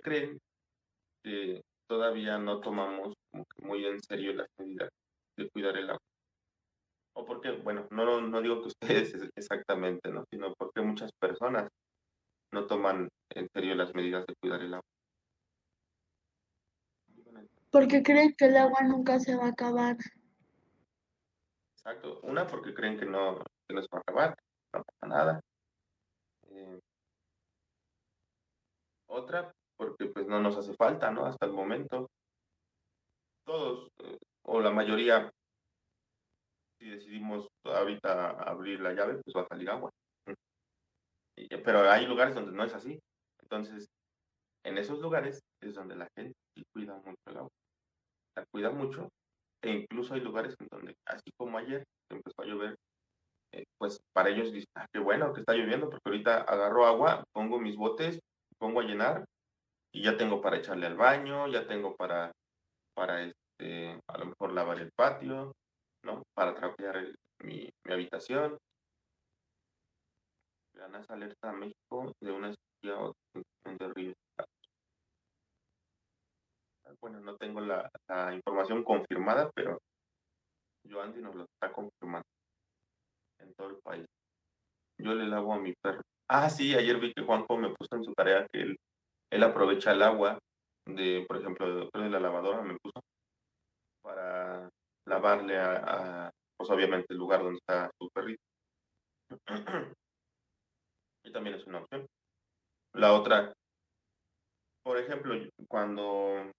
creen que todavía no tomamos como que muy en serio las medidas de cuidar el agua? O porque, bueno, no digo que ustedes exactamente, ¿no? Sino porque muchas personas no toman en serio las medidas de cuidar el agua. Porque creen que el agua nunca se va a acabar. Exacto. Una, porque creen que no se va a acabar, no pasa nada. Eh, Otra, porque pues no nos hace falta, ¿no? Hasta el momento. Todos, o la mayoría, si decidimos ahorita abrir la llave, pues va a salir agua. Pero hay lugares donde no es así. Entonces, en esos lugares es donde la gente sí cuida mucho el agua. La cuida mucho. E incluso hay lugares en donde, así como ayer, que empezó a llover, pues para ellos dicen, ah, qué bueno que está lloviendo, porque ahorita agarro agua, pongo mis botes, pongo a llenar y ya tengo para echarle al baño, ya tengo para a lo mejor lavar el patio, ¿no? Para trapear mi habitación. La NASA alerta a México de una sequía o extinción de ríos. Bueno, no tengo la información confirmada, pero Andy nos lo está confirmando en todo el país. Yo le lavo a mi perro. Ah, sí, ayer vi que Juanjo me puso en su tarea que él aprovecha el agua por ejemplo, de la lavadora, me puso para lavarle pues obviamente el lugar donde está su perrito. Y también es una opción. La otra, por ejemplo, cuando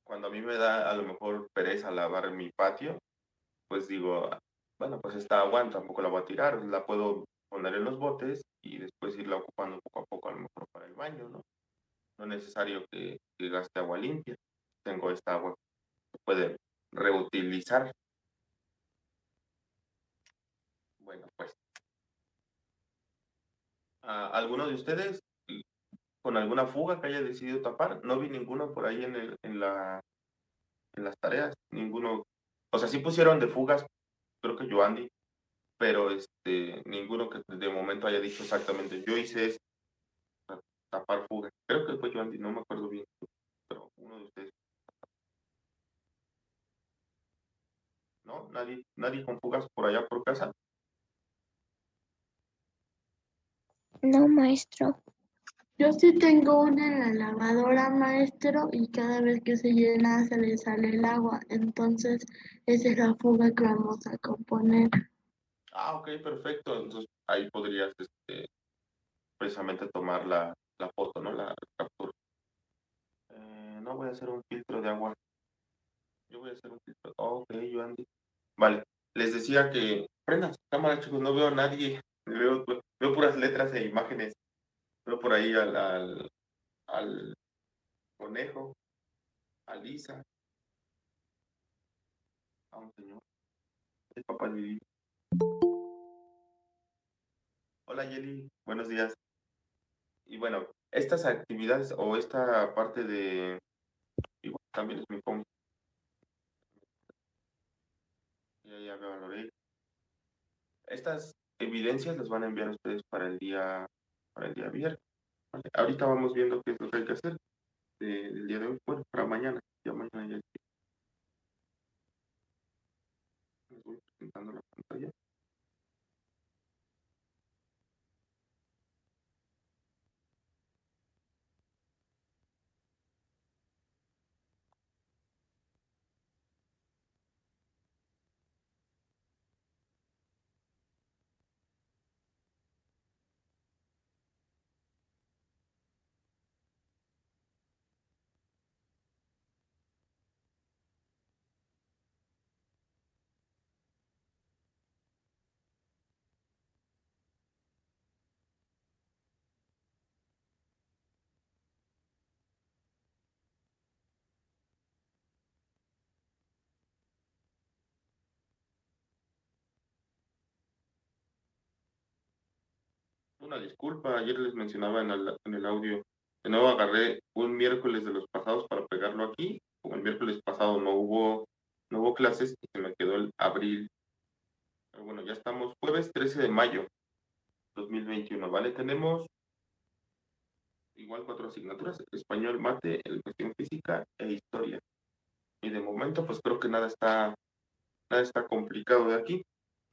a mí me da a lo mejor pereza lavar mi patio, pues digo, bueno, pues esta agua tampoco la voy a tirar, la puedo poner en los botes y después irla ocupando poco a poco, a lo mejor para el baño, ¿no? No es necesario que gaste agua limpia. Tengo esta agua que se puede reutilizar. Bueno, pues, ¿alguno de ustedes con alguna fuga que haya decidido tapar? No vi ninguno por ahí en las tareas, ninguno. O sea, sí pusieron de fugas, creo que Joandy, pero ninguno que de momento haya dicho exactamente, yo hice esto, tapar fugas. Creo que fue Joandy, no me acuerdo bien, pero uno de ustedes. ¿No? Nadie con fugas por allá por casa. No, maestro. Yo sí tengo una en la lavadora, maestro, y cada vez que se llena se le sale el agua. Entonces, esa es la fuga que vamos a componer. Ah, ok, perfecto. Entonces ahí podrías precisamente tomar la foto, ¿no? La captura. No voy a hacer un filtro de agua. Yo voy a hacer un filtro. Oh, ok, yo Andy. Vale. Les decía que prendan su cámara, chicos. No veo a nadie. Veo puras letras e imágenes. Veo por ahí al conejo, a Lisa, a un señor. El papá de Lili. Hola, Yeli. Buenos días. Y bueno, estas actividades o esta parte de... Igual, también es mi home. Ya veo a Lorel. Estas evidencias las van a enviar ustedes para el día viernes. ¿Vale? Ahorita vamos viendo qué es lo que hay que hacer del día de hoy. Bueno, para mañana. Ya mañana ya les voy presentando la pantalla. Una disculpa, ayer les mencionaba en el audio. De nuevo agarré un miércoles de los pasados para pegarlo aquí. Como el miércoles pasado no hubo clases y se me quedó el abril. Pero bueno, ya estamos jueves 13 de mayo 2021, ¿vale? Tenemos igual 4 asignaturas: español, mate, educación física e historia. Y de momento, pues creo que nada está complicado de aquí.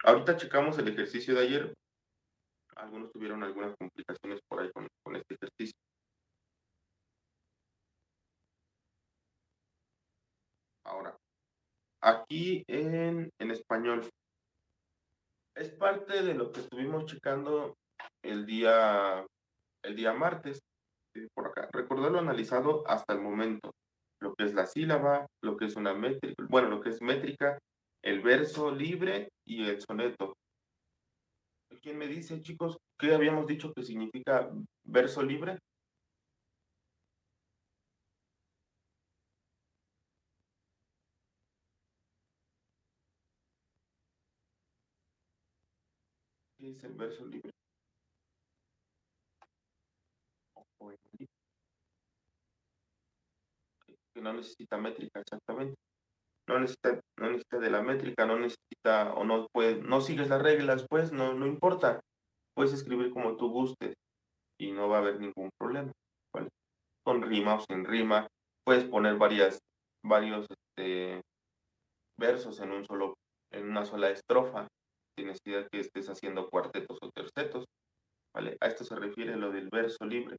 Ahorita checamos el ejercicio de ayer. Algunos tuvieron algunas complicaciones por ahí con este ejercicio. Ahora, aquí en español, es parte de lo que estuvimos checando el día martes, por acá. Recordar lo analizado hasta el momento, lo que es la sílaba, lo que es una métrica, bueno, lo que es métrica, el verso libre y el soneto. ¿Quién me dice, chicos, qué habíamos dicho que significa verso libre? ¿Qué es el verso libre? Que no necesita métrica, exactamente. No necesita de la métrica, no necesita, o no puede, no sigues las reglas, pues no importa. Puedes escribir como tú gustes y no va a haber ningún problema, ¿vale? Con rima o sin rima, puedes poner varios versos en una sola estrofa, sin necesidad que estés haciendo cuartetos o tercetos, ¿vale? A esto se refiere lo del verso libre,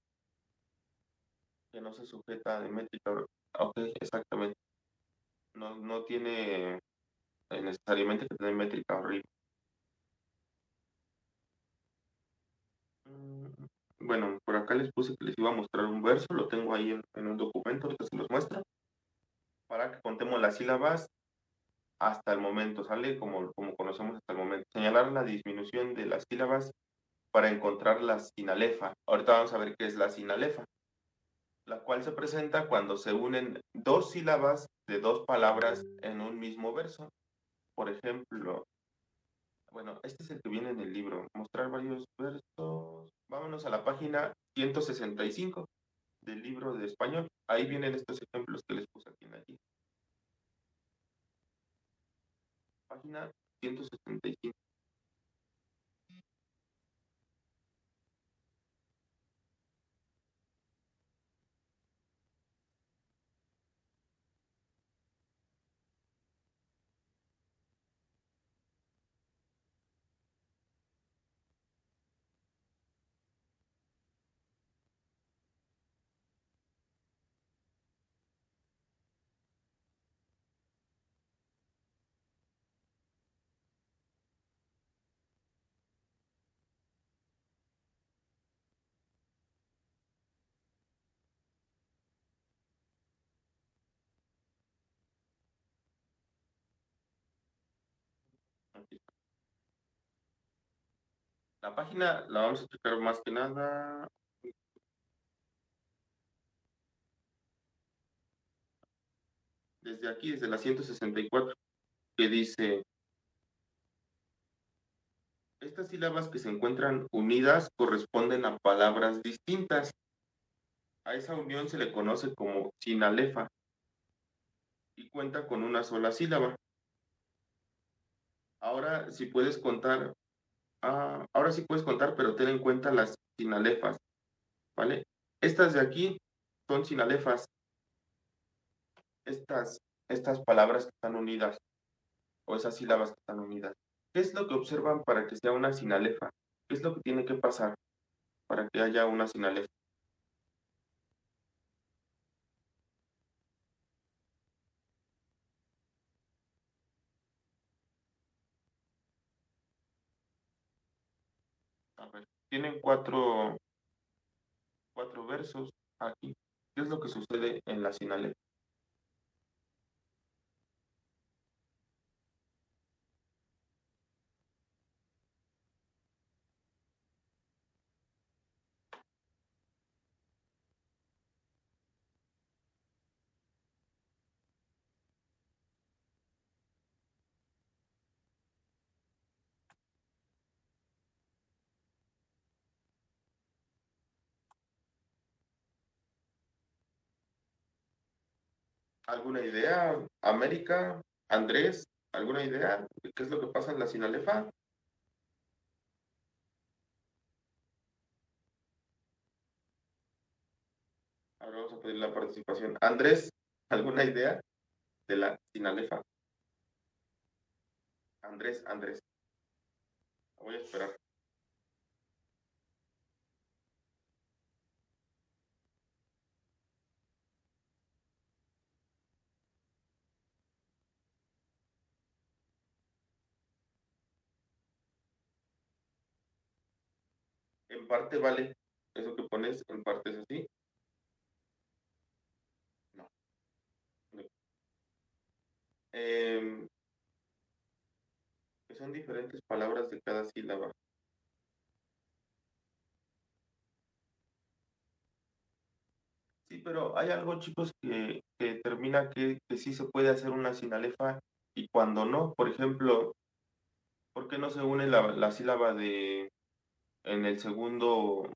que no se sujeta de métrica. Ok, exactamente. No tiene necesariamente que tener métrica o rima. Bueno, por acá les puse que les iba a mostrar un verso, lo tengo ahí en un documento, ahorita se los muestro, para que contemos las sílabas hasta el momento, ¿sale? Como conocemos hasta el momento. Señalar la disminución de las sílabas para encontrar la sinalefa. Ahorita vamos a ver qué es la sinalefa, la cual se presenta cuando se unen dos sílabas de dos palabras en un mismo verso. Por ejemplo, bueno, este es el que viene en el libro. Mostrar varios versos. Vámonos a la página 165 del libro de español. Ahí vienen estos ejemplos que les puse aquí en la guía. Página 165. Aquí está. La página la vamos a checar más que nada. Desde aquí, desde la 164, que dice: estas sílabas que se encuentran unidas corresponden a palabras distintas. A esa unión se le conoce como sinalefa y cuenta con una sola sílaba. Ahora sí puedes contar, ahora sí puedes contar, pero ten en cuenta las sinalefas, ¿vale? Estas de aquí son sinalefas, estas palabras que están unidas, o esas sílabas que están unidas. ¿Qué es lo que observan para que sea una sinalefa? ¿Qué es lo que tiene que pasar para que haya una sinalefa? A ver, tienen cuatro versos aquí. ¿Qué es lo que sucede en la sinalefa? ¿Alguna idea? América, Andrés, ¿alguna idea de qué es lo que pasa en la sinalefa? Ahora vamos a pedir la participación. Andrés, ¿alguna idea de la sinalefa? Andrés. Voy a esperar. En parte vale. Eso que pones, en parte es así. No. No. Que son diferentes palabras de cada sílaba. Sí, pero hay algo, chicos, que determina que sí se puede hacer una sinalefa y cuando no. Por ejemplo, ¿por qué no se une la sílaba de en el segundo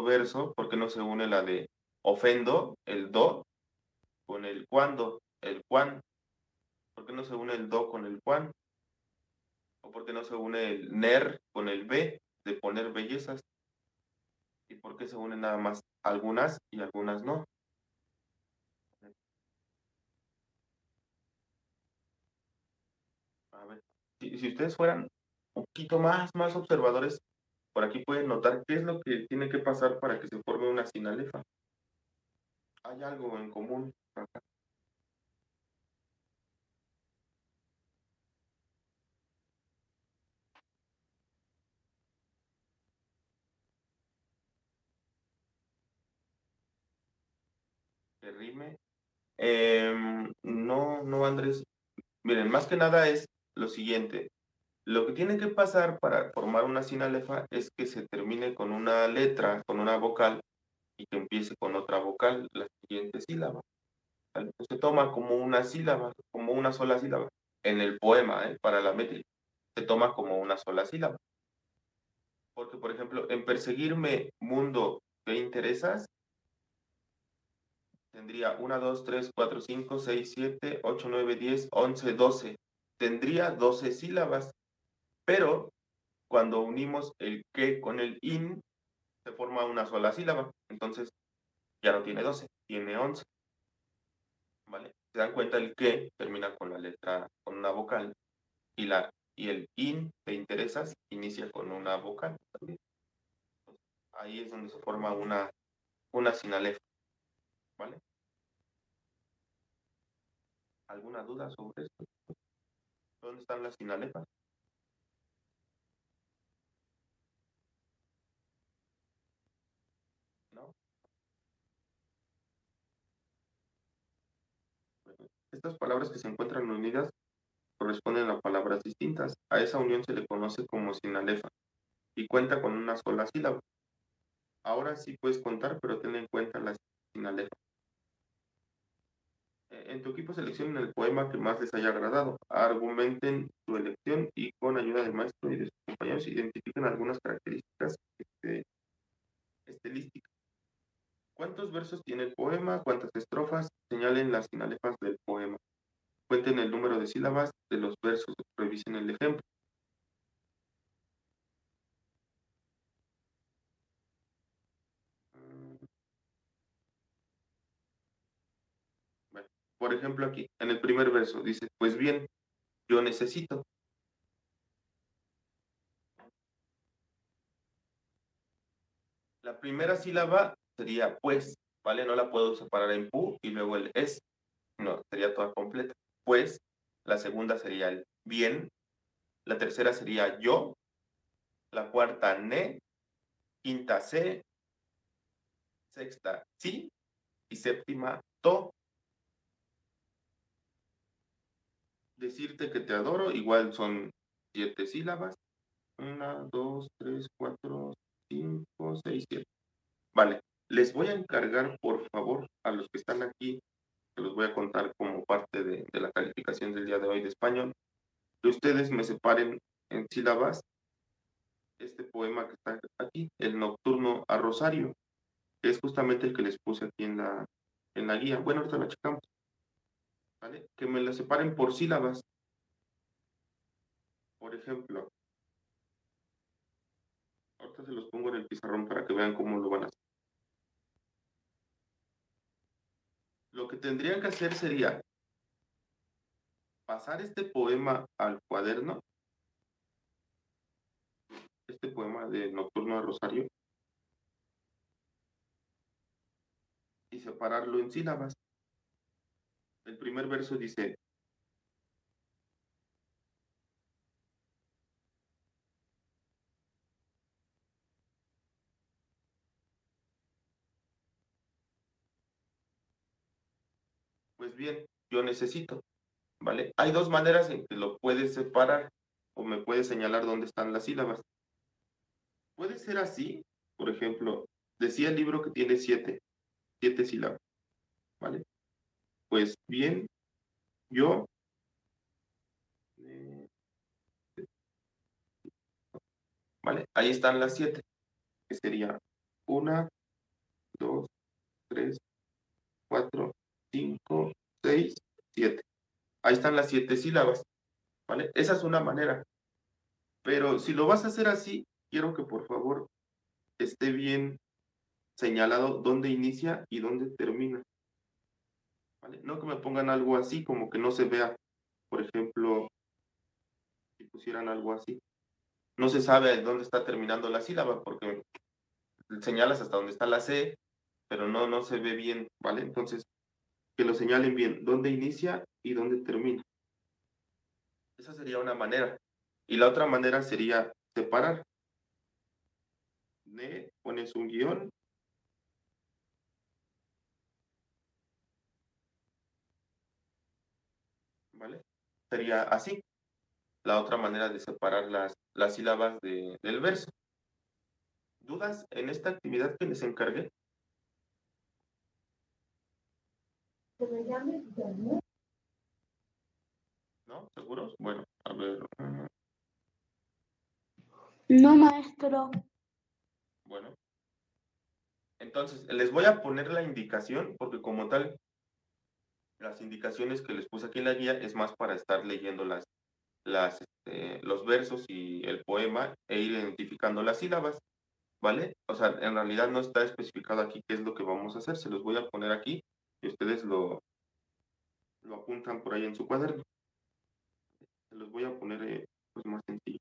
verso? ¿Por qué no se une la de ofendo, el do, con el cuando, el cuán? ¿Por qué no se une el do con el cuán? ¿O por qué no se une el ner con el b, de poner bellezas? ¿Y por qué se unen nada más algunas y algunas no? A ver, si ustedes fueran un poquito más observadores, por aquí pueden notar qué es lo que tiene que pasar para que se forme una sinalefa. Hay algo en común acá. Que rime. No, Andrés. Miren, más que nada es lo siguiente. Lo que tiene que pasar para formar una sinalefa es que se termine con una letra, con una vocal, y que empiece con otra vocal, la siguiente sílaba. ¿Vale? Se toma como una sílaba, como una sola sílaba. En el poema, para la métrica, se toma como una sola sílaba. Porque, por ejemplo, en perseguirme, mundo, ¿te interesas? Tendría 1, 2, 3, 4, 5, 6, 7, 8, 9, 10, 11, 12. Tendría 12 sílabas, pero cuando unimos el que con el in, se forma una sola sílaba. Entonces, ya no tiene 12, tiene 11. ¿Vale? Se dan cuenta, el que termina con la letra, con una vocal, y el in, te interesas, inicia con una vocal también. Ahí es donde se forma una sinalefa. ¿Vale? ¿Alguna duda sobre esto? ¿Dónde están las sinalefas? ¿No? Estas palabras que se encuentran unidas corresponden a palabras distintas. A esa unión se le conoce como sinalefa y cuenta con una sola sílaba. Ahora sí puedes contar, pero ten en cuenta la sinalefa. En tu equipo seleccionen el poema que más les haya agradado. Argumenten su elección y con ayuda del maestro y de sus compañeros identifiquen algunas características estilísticas. ¿Cuántos versos tiene el poema? ¿Cuántas estrofas? Señalen las sinalefas del poema. Cuenten el número de sílabas de los versos. Revisen el ejemplo. Bueno, por ejemplo, aquí, en el primer verso, dice, pues bien, yo necesito. La primera sílaba sería pues, ¿vale? No la puedo separar en pu y luego el es. No, sería toda completa. Pues, la segunda sería el bien, la tercera sería yo, la cuarta ne, quinta se, sexta sí y séptima to. Decirte que te adoro, igual son 7 sílabas. 1, 2, 3, 4, 5, 6, 7. Vale, les voy a encargar, por favor, a los que están aquí, que los voy a contar como parte de la calificación del día de hoy de español, que ustedes me separen en sílabas este poema que está aquí, el Nocturno a Rosario, que es justamente el que les puse aquí en la guía. Bueno, ahorita la checamos, ¿vale? Que me la separen por sílabas. Por ejemplo, ahorita se los pongo en el pizarrón para que vean cómo lo van a hacer. que tendrían que hacer sería pasar este poema al cuaderno, este poema de Nocturno de Rosario, y separarlo en sílabas. El primer verso dice: pues bien, yo necesito, ¿vale? Hay dos maneras en que lo puedes separar o me puedes señalar dónde están las sílabas. Puede ser así, por ejemplo, decía el libro que tiene siete sílabas, ¿vale? Pues bien, yo, eh, ¿vale? Ahí están las 7, que sería 1, 2, 3, 4, 5, 6, 7. Ahí están las 7 sílabas, ¿vale? Esa es una manera. Pero si lo vas a hacer así, quiero que por favor esté bien señalado dónde inicia y dónde termina, ¿vale? No que me pongan algo así, como que no se vea. Por ejemplo, si pusieran algo así, no se sabe dónde está terminando la sílaba, porque señalas hasta dónde está la C, pero no se ve bien, ¿vale? Entonces, que lo señalen bien, dónde inicia y dónde termina. Esa sería una manera. Y la otra manera sería separar. Pones un guión, ¿vale? Sería así, la otra manera de separar las sílabas del verso. ¿Dudas en esta actividad que les encargué? ¿No? ¿Seguros? Bueno, a ver. No, maestro. Bueno, entonces les voy a poner la indicación, porque como tal, las indicaciones que les puse aquí en la guía es más para estar leyendo los versos y el poema e ir identificando las sílabas, ¿vale? O sea, en realidad no está especificado aquí qué es lo que vamos a hacer, se los voy a poner aquí y ustedes lo apuntan por ahí en su cuaderno. Se los voy a poner pues más sencillo.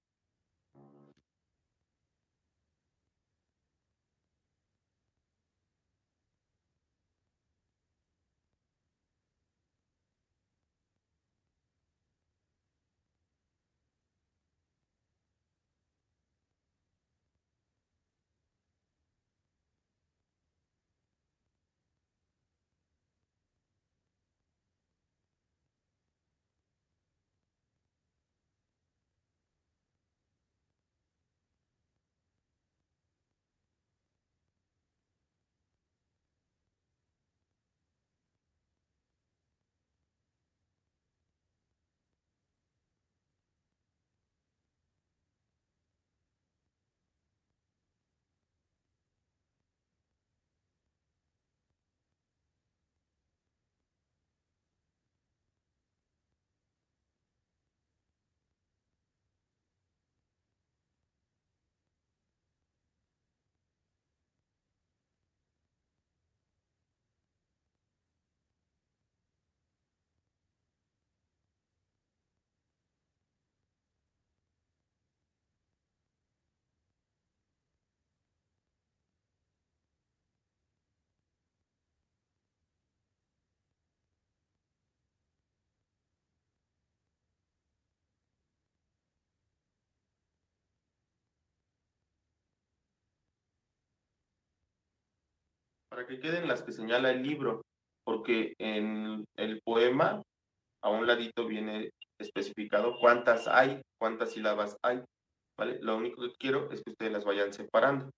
Para que queden las que señala el libro, porque en el poema a un ladito viene especificado cuántas hay, cuántas sílabas hay, ¿vale? Lo único que quiero es que ustedes las vayan separando,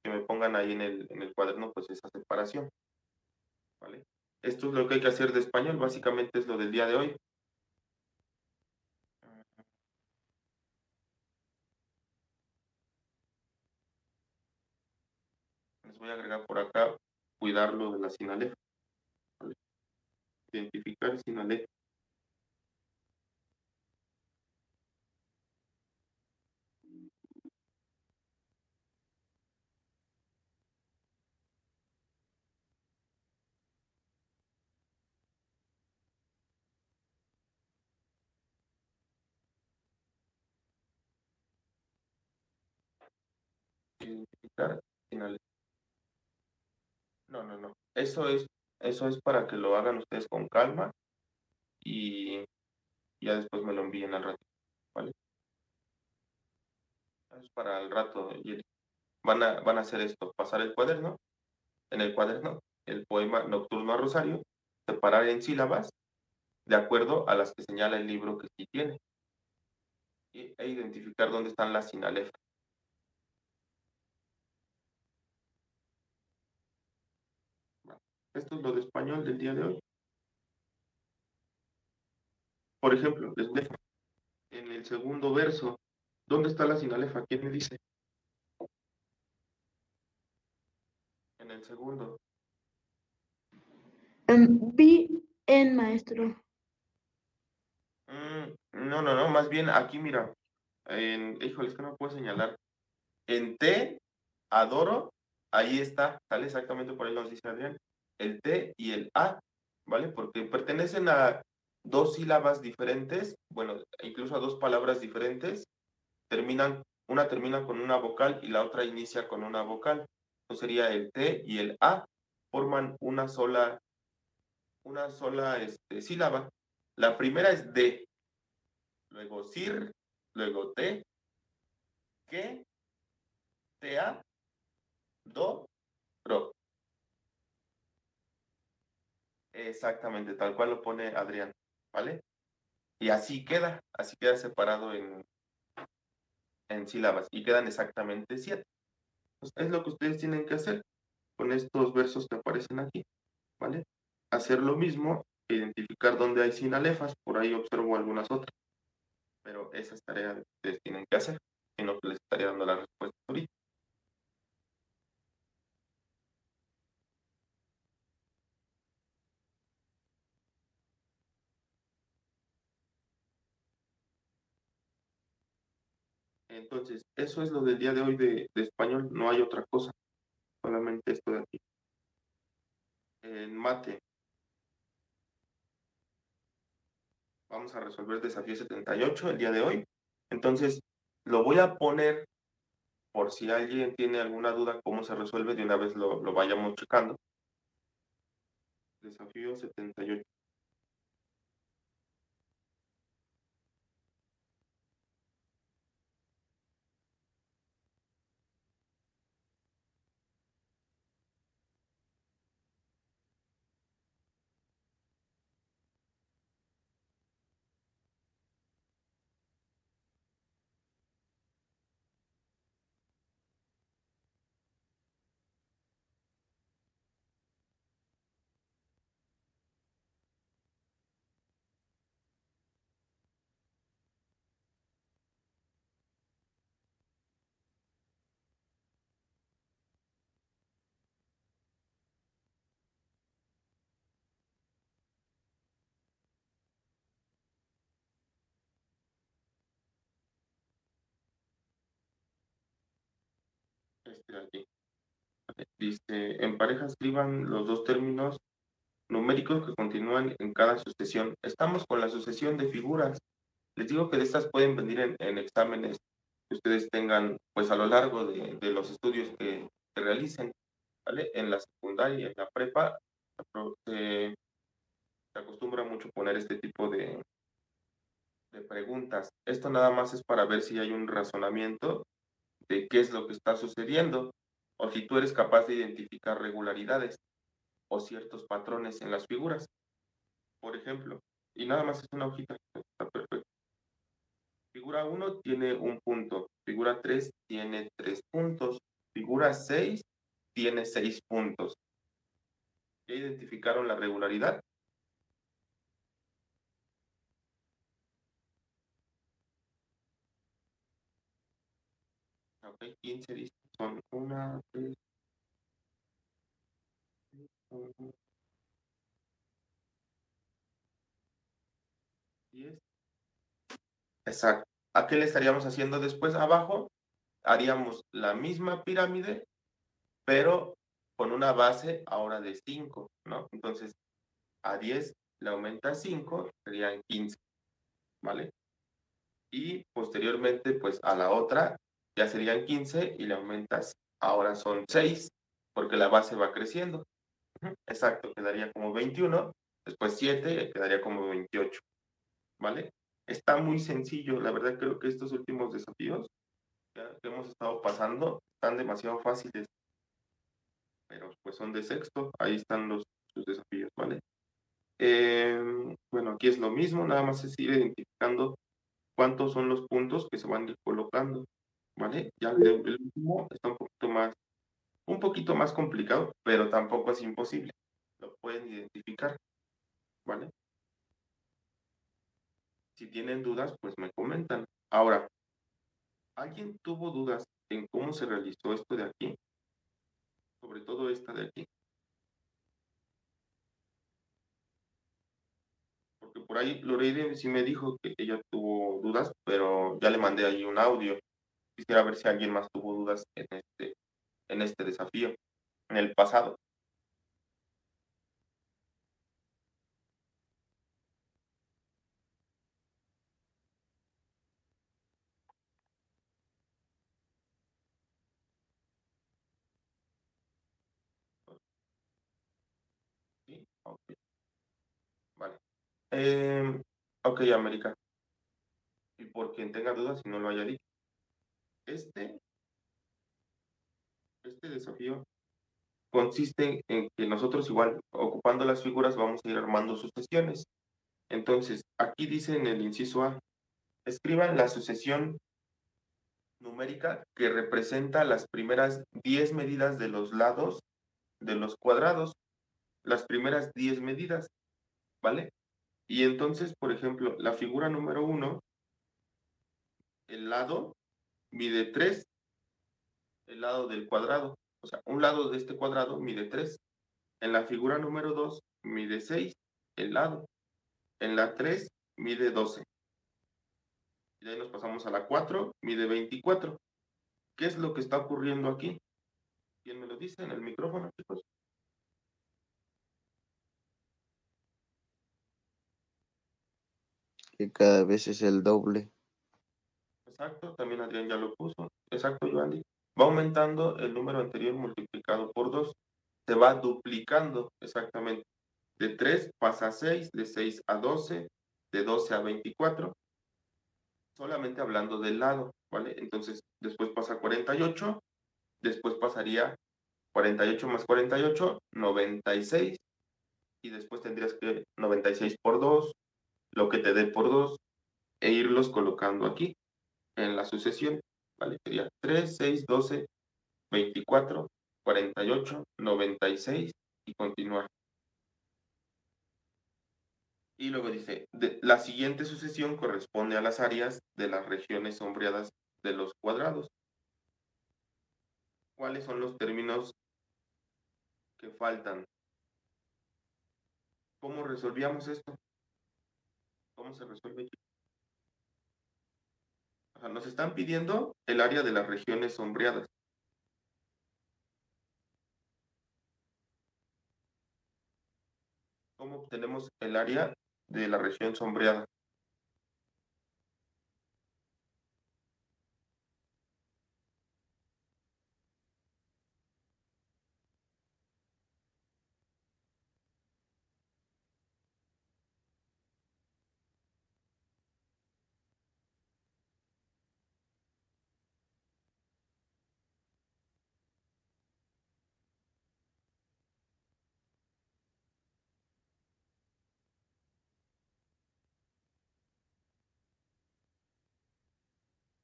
que me pongan ahí en el cuaderno pues esa separación, ¿vale? Esto es lo que hay que hacer de español, básicamente es lo del día de hoy. Les voy a agregar por acá, cuidarlo de la sinalefa, ¿vale? Identificar sinalefa. Identificar sinalefa. No. Eso es para que lo hagan ustedes con calma y ya después me lo envíen al rato, ¿vale? Es para el rato, y van a hacer esto, pasar el cuaderno, en el cuaderno, el poema Nocturno a Rosario, separar en sílabas de acuerdo a las que señala el libro que sí tiene, e identificar dónde están las sinalefas. Bueno, esto es lo de español del día de hoy. Por ejemplo, les dejo en el segundo verso, ¿dónde está la sinalefa? ¿Quién me dice? En el segundo. Vi en maestro. No, más bien aquí mira, híjole, es que no puedo señalar. En T, adoro, ahí está, sale exactamente por ahí nos dice Adrián, el T y el A, ¿vale? Porque pertenecen a dos sílabas diferentes, bueno, incluso a dos palabras diferentes, una termina con una vocal y la otra inicia con una vocal. Entonces sería el T y el A, forman una sola sílaba. La primera es D, luego SIR, luego T, que, TA, do, ro. Exactamente, tal cual lo pone Adrián, ¿vale? Y así queda separado en sílabas y quedan exactamente 7. Pues es lo que ustedes tienen que hacer con estos versos que aparecen aquí, ¿vale? Hacer lo mismo, identificar dónde hay sinalefas, por ahí observo algunas otras, pero esas tareas que ustedes tienen que hacer, sino que les estaría dando la respuesta ahorita. Entonces, eso es lo del día de hoy de español, no hay otra cosa, solamente esto de aquí. En mate, vamos a resolver el desafío 78 el día de hoy. Entonces, lo voy a poner por si alguien tiene alguna duda cómo se resuelve, de una vez lo vayamos checando. Desafío 78. Este de aquí. Dice, en pareja escriban los dos términos numéricos que continúan en cada sucesión. Estamos con la sucesión de figuras. Les digo que de estas pueden venir en exámenes que ustedes tengan pues a lo largo de los estudios que realicen, ¿vale? En la secundaria, en la prepa, se acostumbra mucho poner este tipo de preguntas. Esto nada más es para ver si hay un razonamiento de qué es lo que está sucediendo o si tú eres capaz de identificar regularidades o ciertos patrones en las figuras, por ejemplo. Y nada más es una hojita, está perfecto. Figura 1 tiene un punto, figura 3 tiene 3 puntos, figura 6 tiene 6 puntos. ¿Ya identificaron la regularidad? Ok, 15 dice, son 1, 3, 10. Exacto. ¿A qué le estaríamos haciendo después abajo? Haríamos la misma pirámide, pero con una base ahora de 5, ¿no? Entonces, a 10 le aumenta 5, serían 15, ¿vale? Y posteriormente, pues a la otra ya serían 15 y le aumentas, ahora son 6, porque la base va creciendo. Exacto, quedaría como 21, después 7, quedaría como 28, ¿vale? Está muy sencillo, la verdad creo que estos últimos desafíos que hemos estado pasando están demasiado fáciles, pero pues son de sexto, ahí están sus desafíos, ¿vale? Bueno, aquí es lo mismo, nada más es ir identificando cuántos son los puntos que se van a ir colocando, ¿vale? Ya el último está un poquito más complicado, pero tampoco es imposible. Lo pueden identificar, ¿vale? Si tienen dudas, pues me comentan. Ahora, ¿alguien tuvo dudas en cómo se realizó esto de aquí? Sobre todo esta de aquí. Porque por ahí Loreide sí me dijo que ella tuvo dudas, pero ya le mandé ahí un audio. Quisiera ver si alguien más tuvo dudas en este desafío, en el pasado. ¿Sí? Ok, vale. Ok, América. Y por quien tenga dudas, si no lo haya dicho. Este, este desafío consiste en que nosotros igual, ocupando las figuras, vamos a ir armando sucesiones. Entonces, aquí dice en el inciso A, escriban la sucesión numérica que representa las primeras 10 medidas de los lados de los cuadrados, las primeras 10 medidas, ¿vale? Y entonces, por ejemplo, la figura número 1, el lado mide 3, el lado del cuadrado, o sea, un lado de este cuadrado mide 3. En la figura número 2 mide 6, el lado. En la 3 mide 12. Y de ahí nos pasamos a la 4, mide 24. ¿Qué es lo que está ocurriendo aquí? ¿Quién me lo dice en el micrófono, chicos? Que cada vez es el doble. Exacto, también Adrián ya lo puso. Exacto, Joandy. Va aumentando el número anterior multiplicado por 2. Se va duplicando, exactamente. De 3 pasa a 6, de 6 a 12, de 12 a 24. Solamente hablando del lado, ¿vale? Entonces, después pasa a 48, después pasaría 48 más 48, 96, y después tendrías que 96 por 2, lo que te dé por 2, e irlos colocando aquí, en la sucesión, ¿vale? Sería 3, 6, 12, 24, 48, 96, y continuar. Y luego dice, la siguiente sucesión corresponde a las áreas de las regiones sombreadas de los cuadrados. ¿Cuáles son los términos que faltan? ¿Cómo resolvíamos esto? ¿Cómo se resuelve? O sea, nos están pidiendo el área de las regiones sombreadas. ¿Cómo obtenemos el área de la región sombreada?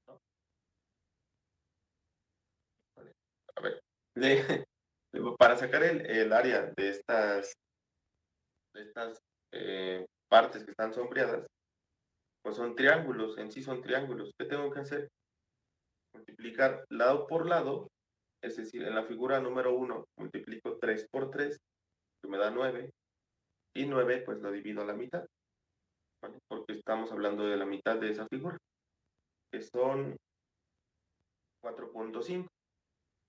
¿No? Vale. A ver, para sacar el área de estas partes que están sombreadas, pues son triángulos, en sí son triángulos. ¿Qué tengo que hacer? Multiplicar lado por lado, es decir, en la figura número 1 multiplico 3 por 3, que me da 9, y 9 pues lo divido a la mitad, ¿vale? Porque estamos hablando de la mitad de esa figura, que son 4.5.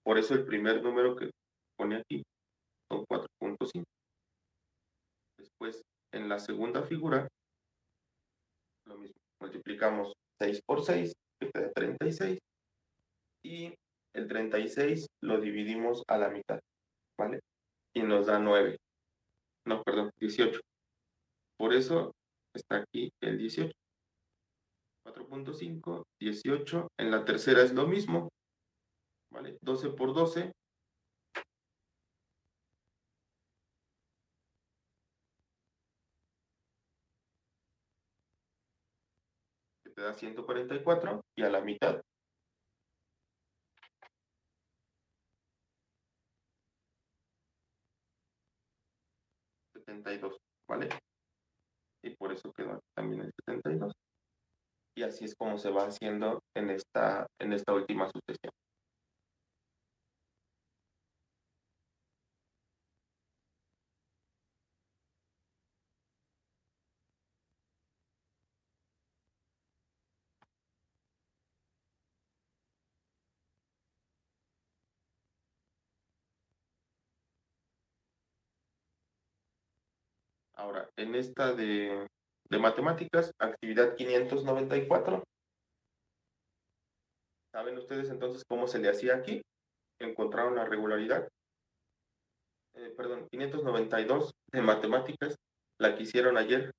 Por eso el primer número que pone aquí son 4.5. Después, en la segunda figura, lo mismo. Multiplicamos 6 por 6, que te da 36. y el 36 lo dividimos a la mitad, ¿vale? Y nos da 9. No, perdón, 18. Por eso está aquí el 18. 4.5, 18. En la tercera es lo mismo, ¿vale? 12 por 12. Que te da 144 y a la mitad 72, ¿vale? Y por eso quedó aquí también el 72. Y así es como se va haciendo en esta última sucesión. Ahora, en esta de matemáticas, actividad 594. ¿Saben ustedes entonces cómo se le hacía aquí? Encontraron la regularidad. Perdón, 592 de matemáticas, la que hicieron ayer.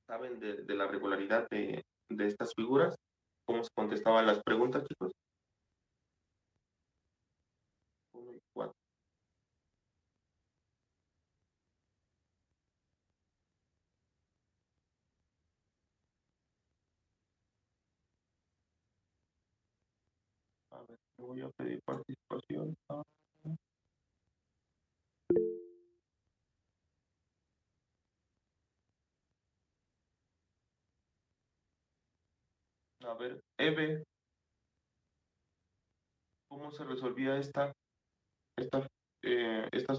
¿Saben de la regularidad de estas figuras? ¿Cómo se contestaban las preguntas, chicos? 1 y 4. A ver, te voy a pedir participación. A ver, Eve, ¿cómo se resolvía estas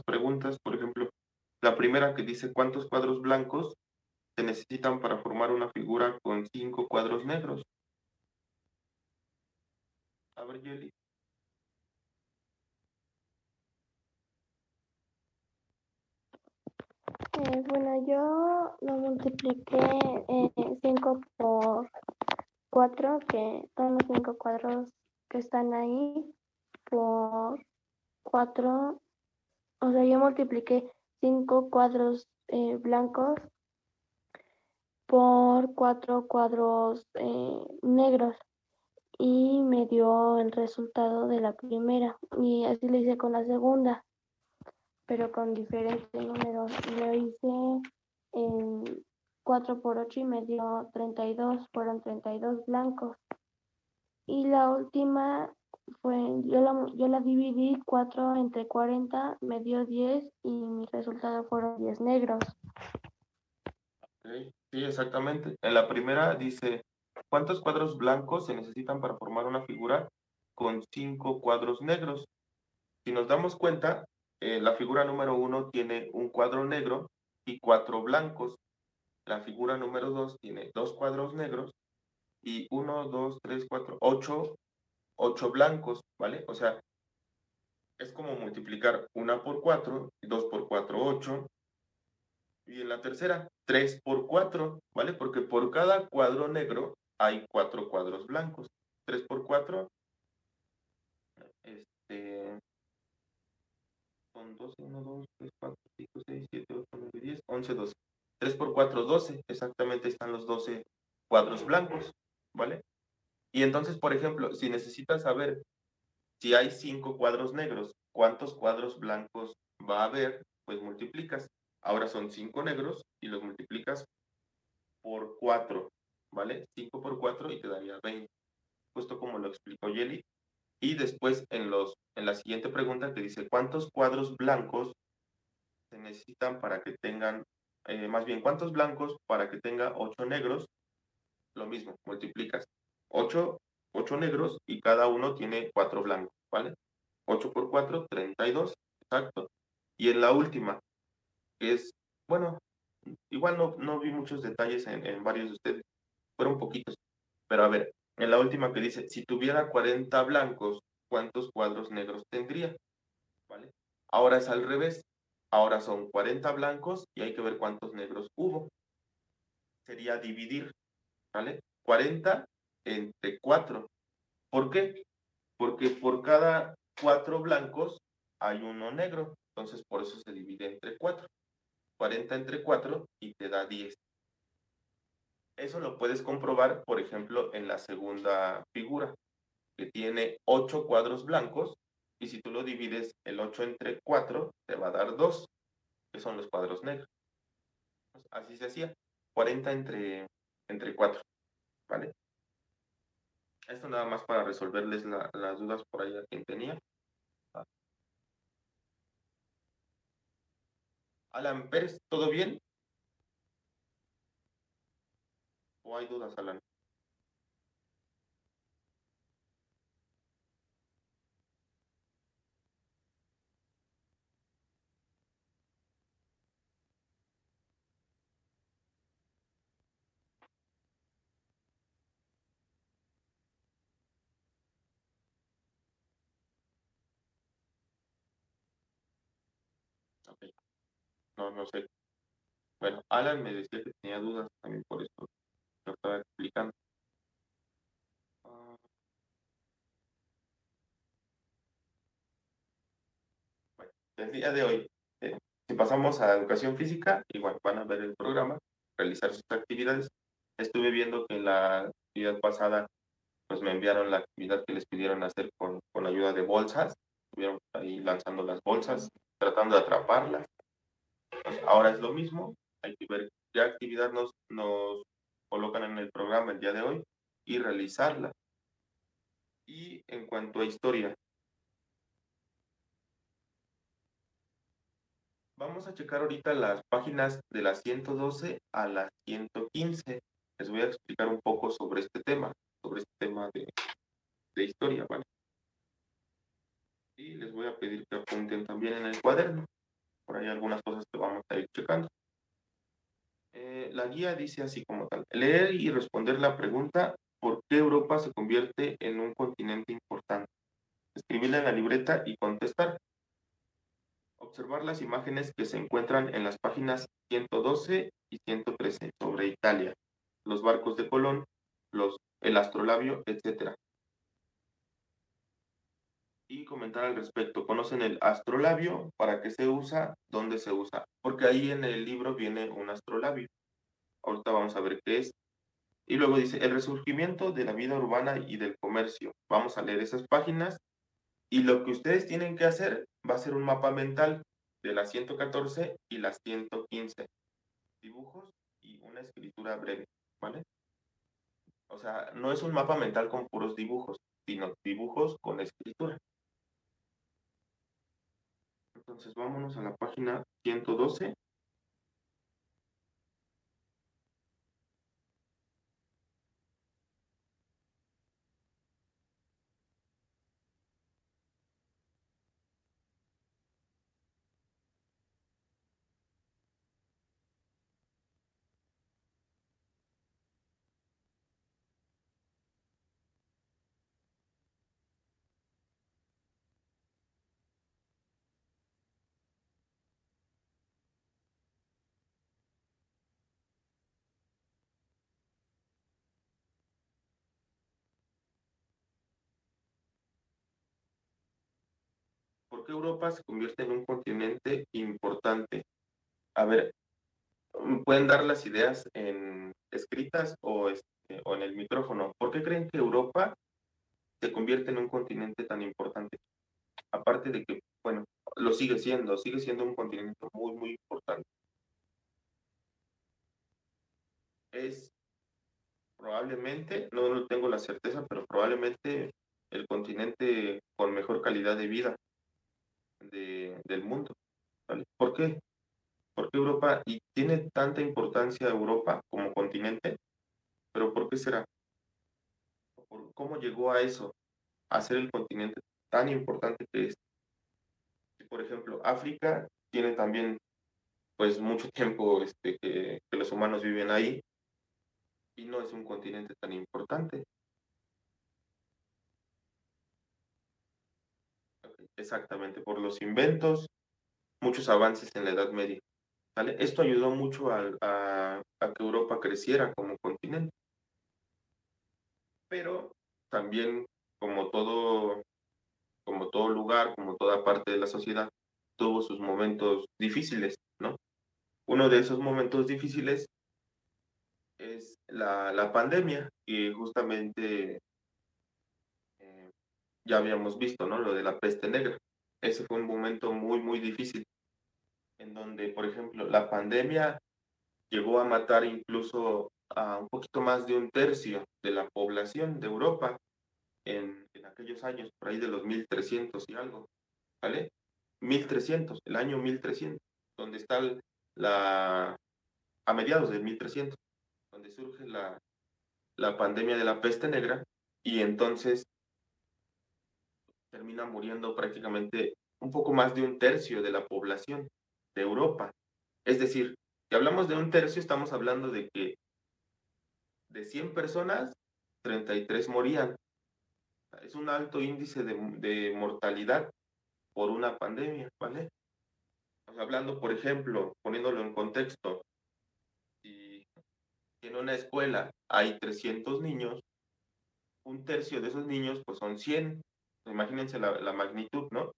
preguntas? Por ejemplo, la primera que dice ¿cuántos cuadros blancos se necesitan para formar una figura con 5 cuadros negros? A ver, Yeli. Bueno, yo lo multipliqué 5 por 4, que son los 5 cuadros que están ahí, por 4. O sea, yo multipliqué 5 cuadros blancos por 4 cuadros negros y me dio el resultado de la primera. Y así lo hice con la segunda, pero con diferentes números. Lo hice en 4 por 8 y me dio 32, fueron 32 blancos. Y la última fue, yo la dividí 4 entre 40, me dio 10 y mi resultado fueron 10 negros. Okay. Sí, exactamente. En la primera dice, ¿cuántos cuadros blancos se necesitan para formar una figura con 5 cuadros negros? Si nos damos cuenta, la figura número 1 tiene un cuadro negro y 4 blancos. La figura número 2 tiene 2 cuadros negros y 1, 2, 3, 4, 8 blancos, ¿vale? O sea, es como multiplicar 1 por 4, 2 por 4, 8. Y en la tercera, 3 por 4, ¿vale? Porque por cada cuadro negro hay 4 cuadros blancos. 3 por 4, son 12, 1, 2, 3, 4, 5, 6, 7, 8, 9, 10, 11, 12. 3 por 4, 12. Exactamente están los 12 cuadros blancos, ¿vale? Y entonces, por ejemplo, si necesitas saber si hay 5 cuadros negros, ¿cuántos cuadros blancos va a haber? Pues multiplicas. Ahora son 5 negros y los multiplicas por 4, ¿vale? 5 por 4 y te daría 20, justo como lo explicó Yeli. Y después en la siguiente pregunta te dice, ¿cuántos cuadros blancos se necesitan para que tengan, más bien, ¿cuántos blancos para que tenga 8 negros? Lo mismo, multiplicas 8 negros y cada uno tiene 4 blancos, ¿vale? 8 por 4, 32, exacto. Y en la última, que es, bueno, igual no vi muchos detalles en varios de ustedes, fueron poquitos. Pero a ver, en la última que dice, si tuviera 40 blancos, ¿cuántos cuadros negros tendría? ¿Vale? Ahora es al revés. Ahora son 40 blancos y hay que ver cuántos negros hubo. Sería dividir, ¿vale? 40 entre 4. ¿Por qué? Porque por cada 4 blancos hay uno negro. Entonces, por eso se divide entre 4. 40 entre 4 y te da 10. Eso lo puedes comprobar, por ejemplo, en la segunda figura, que tiene 8 cuadros blancos, y si tú lo divides el 8 entre 4, te va a dar 2, que son los cuadros negros. Así se hacía, 40 entre 4, ¿vale? Esto nada más para resolverles las dudas por ahí a quien tenía. Alan Pérez, ¿todo bien? ¿O hay dudas, Alan? Ok, no sé. Bueno, Alan me decía que tenía dudas también por esto, lo estaba explicando. Ah, bueno, el día de hoy, si pasamos a educación física, igual van a ver el programa, realizar sus actividades. Estuve viendo que en la actividad pasada, pues me enviaron la actividad que les pidieron hacer con ayuda de bolsas. Estuvieron ahí lanzando las bolsas, tratando de atraparlas. Pues ahora es lo mismo, hay que ver qué actividad nos colocan en el programa el día de hoy y realizarla. Y en cuanto a historia, vamos a checar ahorita las páginas de la 112 a la 115. Les voy a explicar un poco sobre este tema de historia, ¿vale? Y les voy a pedir que apunten también en el cuaderno. Por ahí algunas cosas que vamos a ir checando. La guía dice así como tal: leer y responder la pregunta ¿por qué Europa se convierte en un continente importante? Escribirla en la libreta y contestar. Observar las imágenes que se encuentran en las páginas 112 y 113 sobre Italia, los barcos de Colón, el astrolabio, etc. Y comentar al respecto. ¿Conocen el astrolabio? ¿Para qué se usa? ¿Dónde se usa? Porque ahí en el libro viene un astrolabio. Ahorita vamos a ver qué es. Y luego dice, el resurgimiento de la vida urbana y del comercio. Vamos a leer esas páginas y lo que ustedes tienen que hacer va a ser un mapa mental de las 114 y las 115. Dibujos y una escritura breve, ¿vale? O sea, no es un mapa mental con puros dibujos, sino dibujos con escritura. Entonces vámonos a la página 112. ¿Por qué Europa se convierte en un continente importante? A ver, pueden dar las ideas en escritas o en el micrófono. ¿Por qué creen que Europa se convierte en un continente tan importante? Aparte de que, bueno, lo sigue siendo un continente muy, muy importante. Es probablemente, no tengo la certeza, pero probablemente el continente con mejor calidad de vida del mundo, ¿vale? ¿Por qué? ¿Por qué Europa? Y tiene tanta importancia Europa como continente, pero ¿por qué será? ¿Cómo llegó a eso? A ser el continente tan importante que es. Por ejemplo, África tiene también, pues, mucho tiempo que los humanos viven ahí y no es un continente tan importante. Exactamente, por los inventos, muchos avances en la Edad Media, ¿vale? Esto ayudó mucho a que Europa creciera como continente, pero también como todo lugar, como toda parte de la sociedad, tuvo sus momentos difíciles, ¿no? Uno de esos momentos difíciles es la pandemia, y justamente ya habíamos visto, ¿no? Lo de la peste negra. Ese fue un momento muy, muy difícil, en donde, por ejemplo, la pandemia llegó a matar incluso a un poquito más de un tercio de la población de Europa en aquellos años, por ahí de los 1300 y algo, ¿vale? 1300, el año 1300, donde está la, a mediados del 1300, donde surge la pandemia de la peste negra, y entonces termina muriendo prácticamente un poco más de un tercio de la población de Europa. Es decir, si hablamos de un tercio, estamos hablando de que de 100 personas, 33 morían. Es un alto índice de mortalidad por una pandemia, ¿vale? O sea, hablando, por ejemplo, poniéndolo en contexto, si en una escuela hay 300 niños, un tercio de esos niños pues son 100. Imagínense la magnitud, ¿no?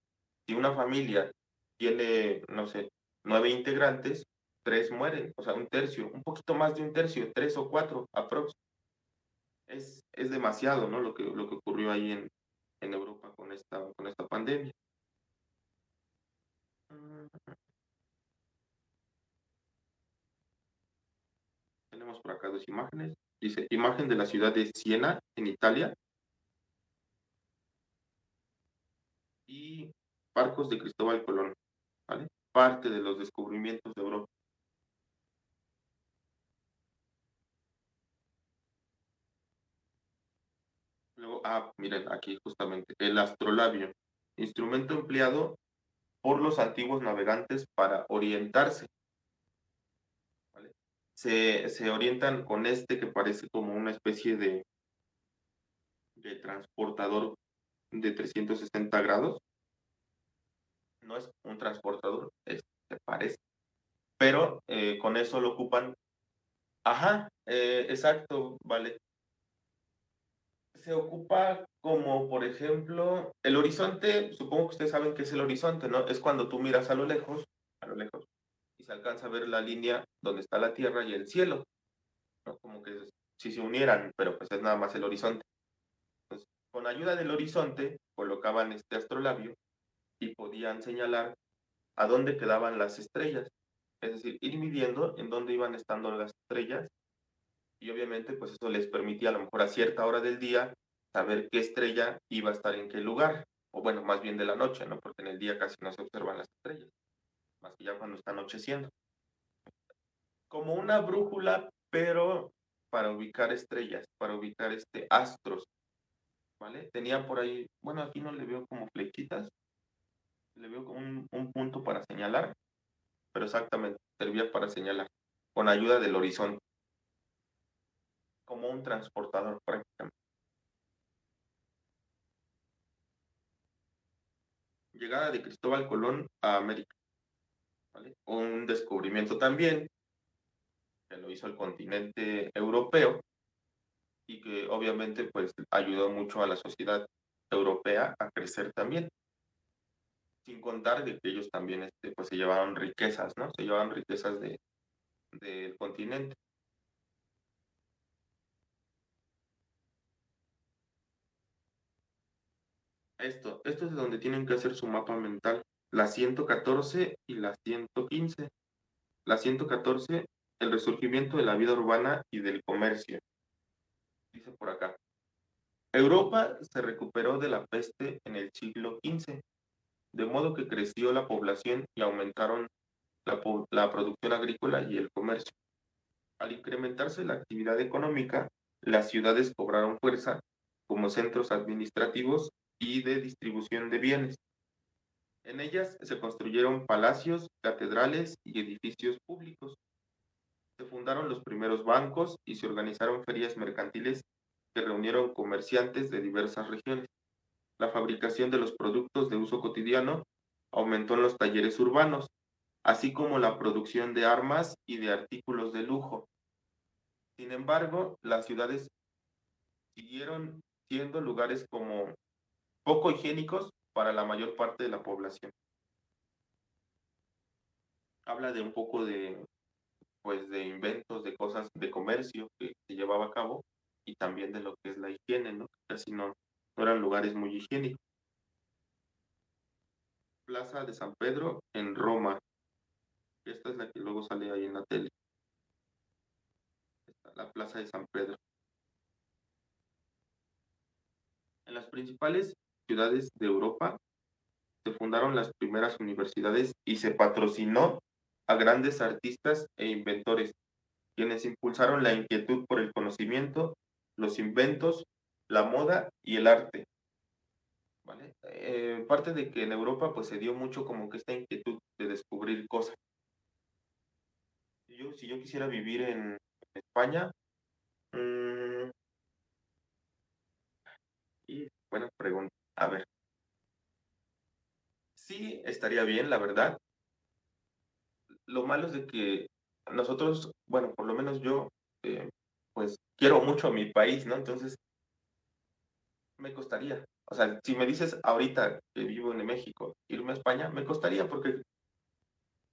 Si una familia tiene, no sé, 9 integrantes, 3 mueren, o sea, un tercio, un poquito más de un tercio, 3 o 4 aprox. Es demasiado, ¿no? Lo que ocurrió ahí en Europa con esta pandemia. Tenemos por acá dos imágenes. Dice, imagen de la ciudad de Siena, en Italia, y barcos de Cristóbal Colón, ¿vale? Parte de los descubrimientos de Europa. Luego, miren, aquí justamente, el astrolabio, instrumento empleado por los antiguos navegantes para orientarse, ¿vale? Se orientan con este que parece como una especie de transportador de 360 grados. No es un transportador, se parece, pero con eso lo ocupan. Ajá, exacto, vale. Se ocupa como, por ejemplo, el horizonte. Supongo que ustedes saben qué es el horizonte, ¿no? Es cuando tú miras a lo lejos, y se alcanza a ver la línea donde está la tierra y el cielo, ¿no? Como que si se unieran, pero pues es nada más el horizonte. Entonces, con ayuda del horizonte, colocaban este astrolabio y podían señalar a dónde quedaban las estrellas. Es decir, ir midiendo en dónde iban estando las estrellas, y obviamente pues eso les permitía a lo mejor a cierta hora del día saber qué estrella iba a estar en qué lugar, o bueno, más bien de la noche, ¿no? Porque en el día casi no se observan las estrellas, más que ya cuando está anocheciendo. Como una brújula, pero para ubicar estrellas, para ubicar astros, ¿vale? Tenía por ahí, bueno, aquí no le veo como flechitas, le veo como un punto para señalar, pero exactamente, servía para señalar, con ayuda del horizonte, como un transportador prácticamente. Llegada de Cristóbal Colón a América, ¿vale? Un descubrimiento también que lo hizo el continente europeo, y que obviamente pues ayudó mucho a la sociedad europea a crecer también, sin contar de que ellos también pues se llevaron riquezas, ¿no? Se llevaban riquezas del continente. Esto es de donde tienen que hacer su mapa mental, la 114 y la 115. La 114, el resurgimiento de la vida urbana y del comercio. Dice por acá, Europa se recuperó de la peste en el siglo XV, de modo que creció la población y aumentaron la producción agrícola y el comercio. Al incrementarse la actividad económica, las ciudades cobraron fuerza como centros administrativos y de distribución de bienes. En ellas se construyeron palacios, catedrales y edificios públicos. Se fundaron los primeros bancos y se organizaron ferias mercantiles que reunieron comerciantes de diversas regiones. La fabricación de los productos de uso cotidiano aumentó en los talleres urbanos, así como la producción de armas y de artículos de lujo. Sin embargo, las ciudades siguieron siendo lugares como poco higiénicos para la mayor parte de la población. Habla de un poco de, pues, de inventos, de cosas de comercio que se llevaba a cabo y también de lo que es la higiene, ¿no? Casi no eran lugares muy higiénicos. Plaza de San Pedro en Roma. Esta es la que luego sale ahí en la tele. La Plaza de San Pedro. En las principales ciudades de Europa se fundaron las primeras universidades y se patrocinó a grandes artistas e inventores, quienes impulsaron la inquietud por el conocimiento, los inventos, la moda y el arte. ¿Vale? Parte de que en Europa pues se dio mucho como que esta inquietud de descubrir cosas. Si yo quisiera vivir en España, mmm, y buena pregunta. A ver, sí estaría bien, la verdad. Lo malo es de que nosotros, bueno, por lo menos yo, pues quiero mucho a mi país, ¿no? Entonces, me costaría. O sea, si me dices ahorita que vivo en México, irme a España, me costaría porque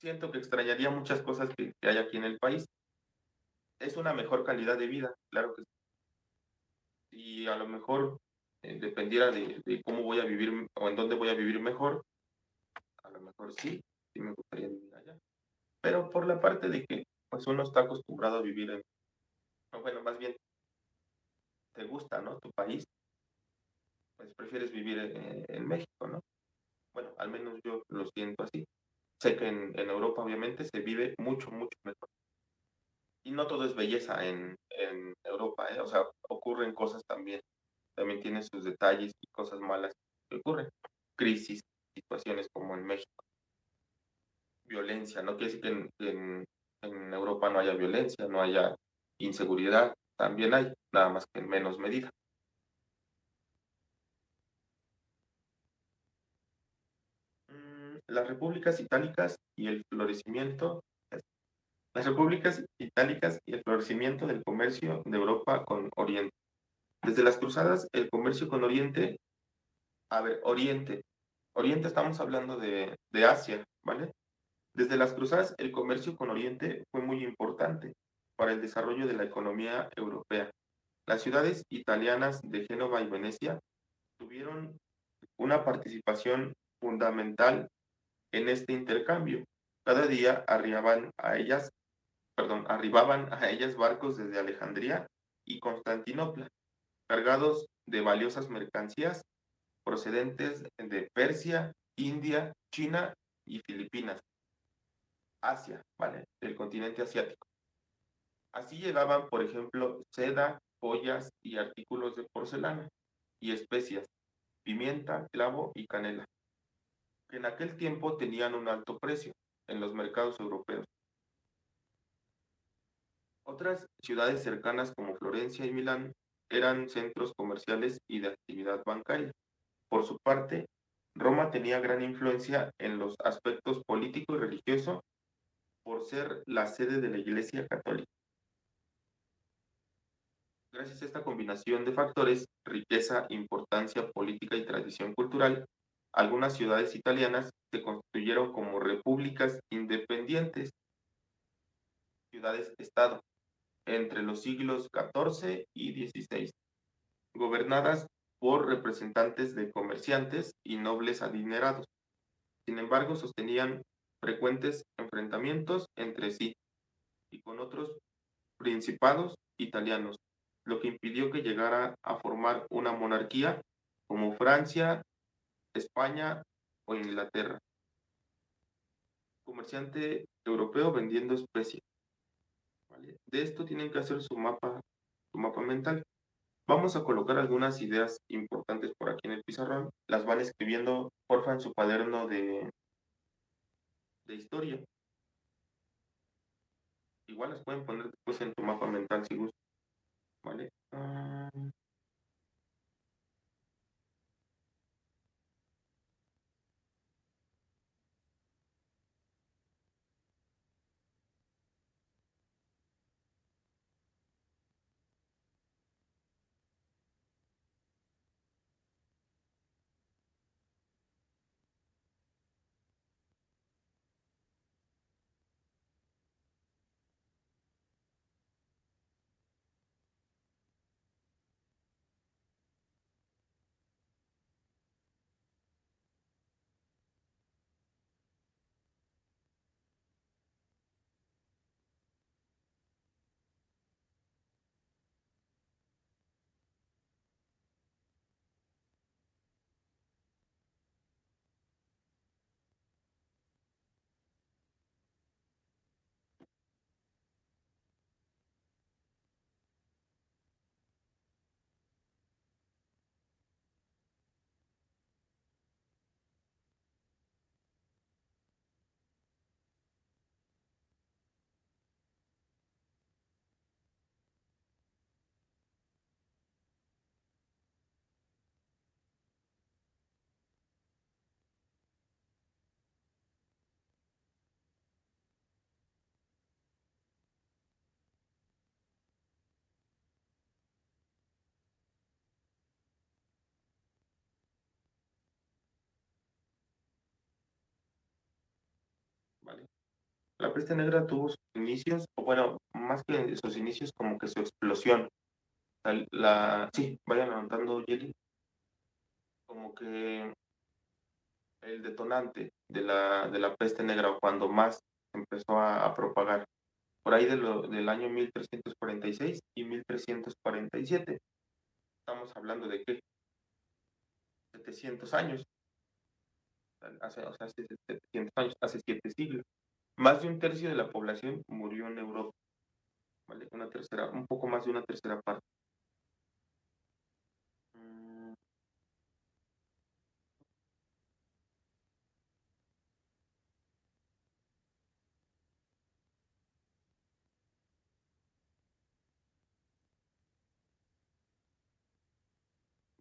siento que extrañaría muchas cosas que hay aquí en el país. Es una mejor calidad de vida, claro que sí. Y a lo mejor dependiera de cómo voy a vivir o en dónde voy a vivir mejor, a lo mejor sí me gustaría vivir allá. Pero por la parte de que pues uno está acostumbrado a vivir en, o bueno, más bien te gusta, ¿no? Tu país, pues prefieres vivir en México, ¿no? Bueno, al menos yo lo siento así. Sé que en Europa obviamente se vive mucho, mucho mejor. Y no todo es belleza en Europa, ¿eh? O sea, ocurren cosas también. También tiene sus detalles y cosas malas que ocurren. Crisis, situaciones como en México. Violencia, no quiere decir que en Europa no haya violencia, no haya inseguridad. También hay, nada más que en menos medida. Las repúblicas itálicas y el florecimiento. Las repúblicas itálicas y el florecimiento del comercio de Europa con Oriente. Desde las cruzadas, el comercio con Oriente, a ver, Oriente estamos hablando de Asia, ¿vale? Desde las cruzadas, el comercio con Oriente fue muy importante para el desarrollo de la economía europea. Las ciudades italianas de Génova y Venecia tuvieron una participación fundamental en este intercambio. Cada día arribaban a ellas barcos desde Alejandría y Constantinopla, cargados de valiosas mercancías procedentes de Persia, India, China y Filipinas, Asia, ¿vale? Del continente asiático. Así llegaban, por ejemplo, seda, joyas y artículos de porcelana y especias, pimienta, clavo y canela, que en aquel tiempo tenían un alto precio en los mercados europeos. Otras ciudades cercanas como Florencia y Milán eran centros comerciales y de actividad bancaria. Por su parte, Roma tenía gran influencia en los aspectos político y religioso por ser la sede de la Iglesia Católica. Gracias a esta combinación de factores, riqueza, importancia política y tradición cultural, algunas ciudades italianas se constituyeron como repúblicas independientes, ciudades-estado, entre los siglos XIV y XVI, gobernadas por representantes de comerciantes y nobles adinerados. Sin embargo, sostenían frecuentes enfrentamientos entre sí y con otros principados italianos, lo que impidió que llegara a formar una monarquía como Francia, España o Inglaterra. Comerciante europeo vendiendo especies, ¿vale? De esto tienen que hacer su mapa mental. Vamos a colocar algunas ideas importantes por aquí en el pizarrón. Las van escribiendo, porfa, en su cuaderno de historia. Igual las pueden poner después en tu mapa mental si gustan, ¿vale? la peste negra tuvo sus inicios, o bueno, más que sus inicios, como que su explosión. Sí, vayan anotando, Jelly, como que el detonante de la peste negra, o cuando más empezó a propagar, por ahí del año 1346 y 1347. Estamos hablando de qué, 700 años, hace 700 años, hace 7 siglos. Más de un tercio de la población murió en Europa, ¿vale? Una tercera, un poco más de una tercera parte.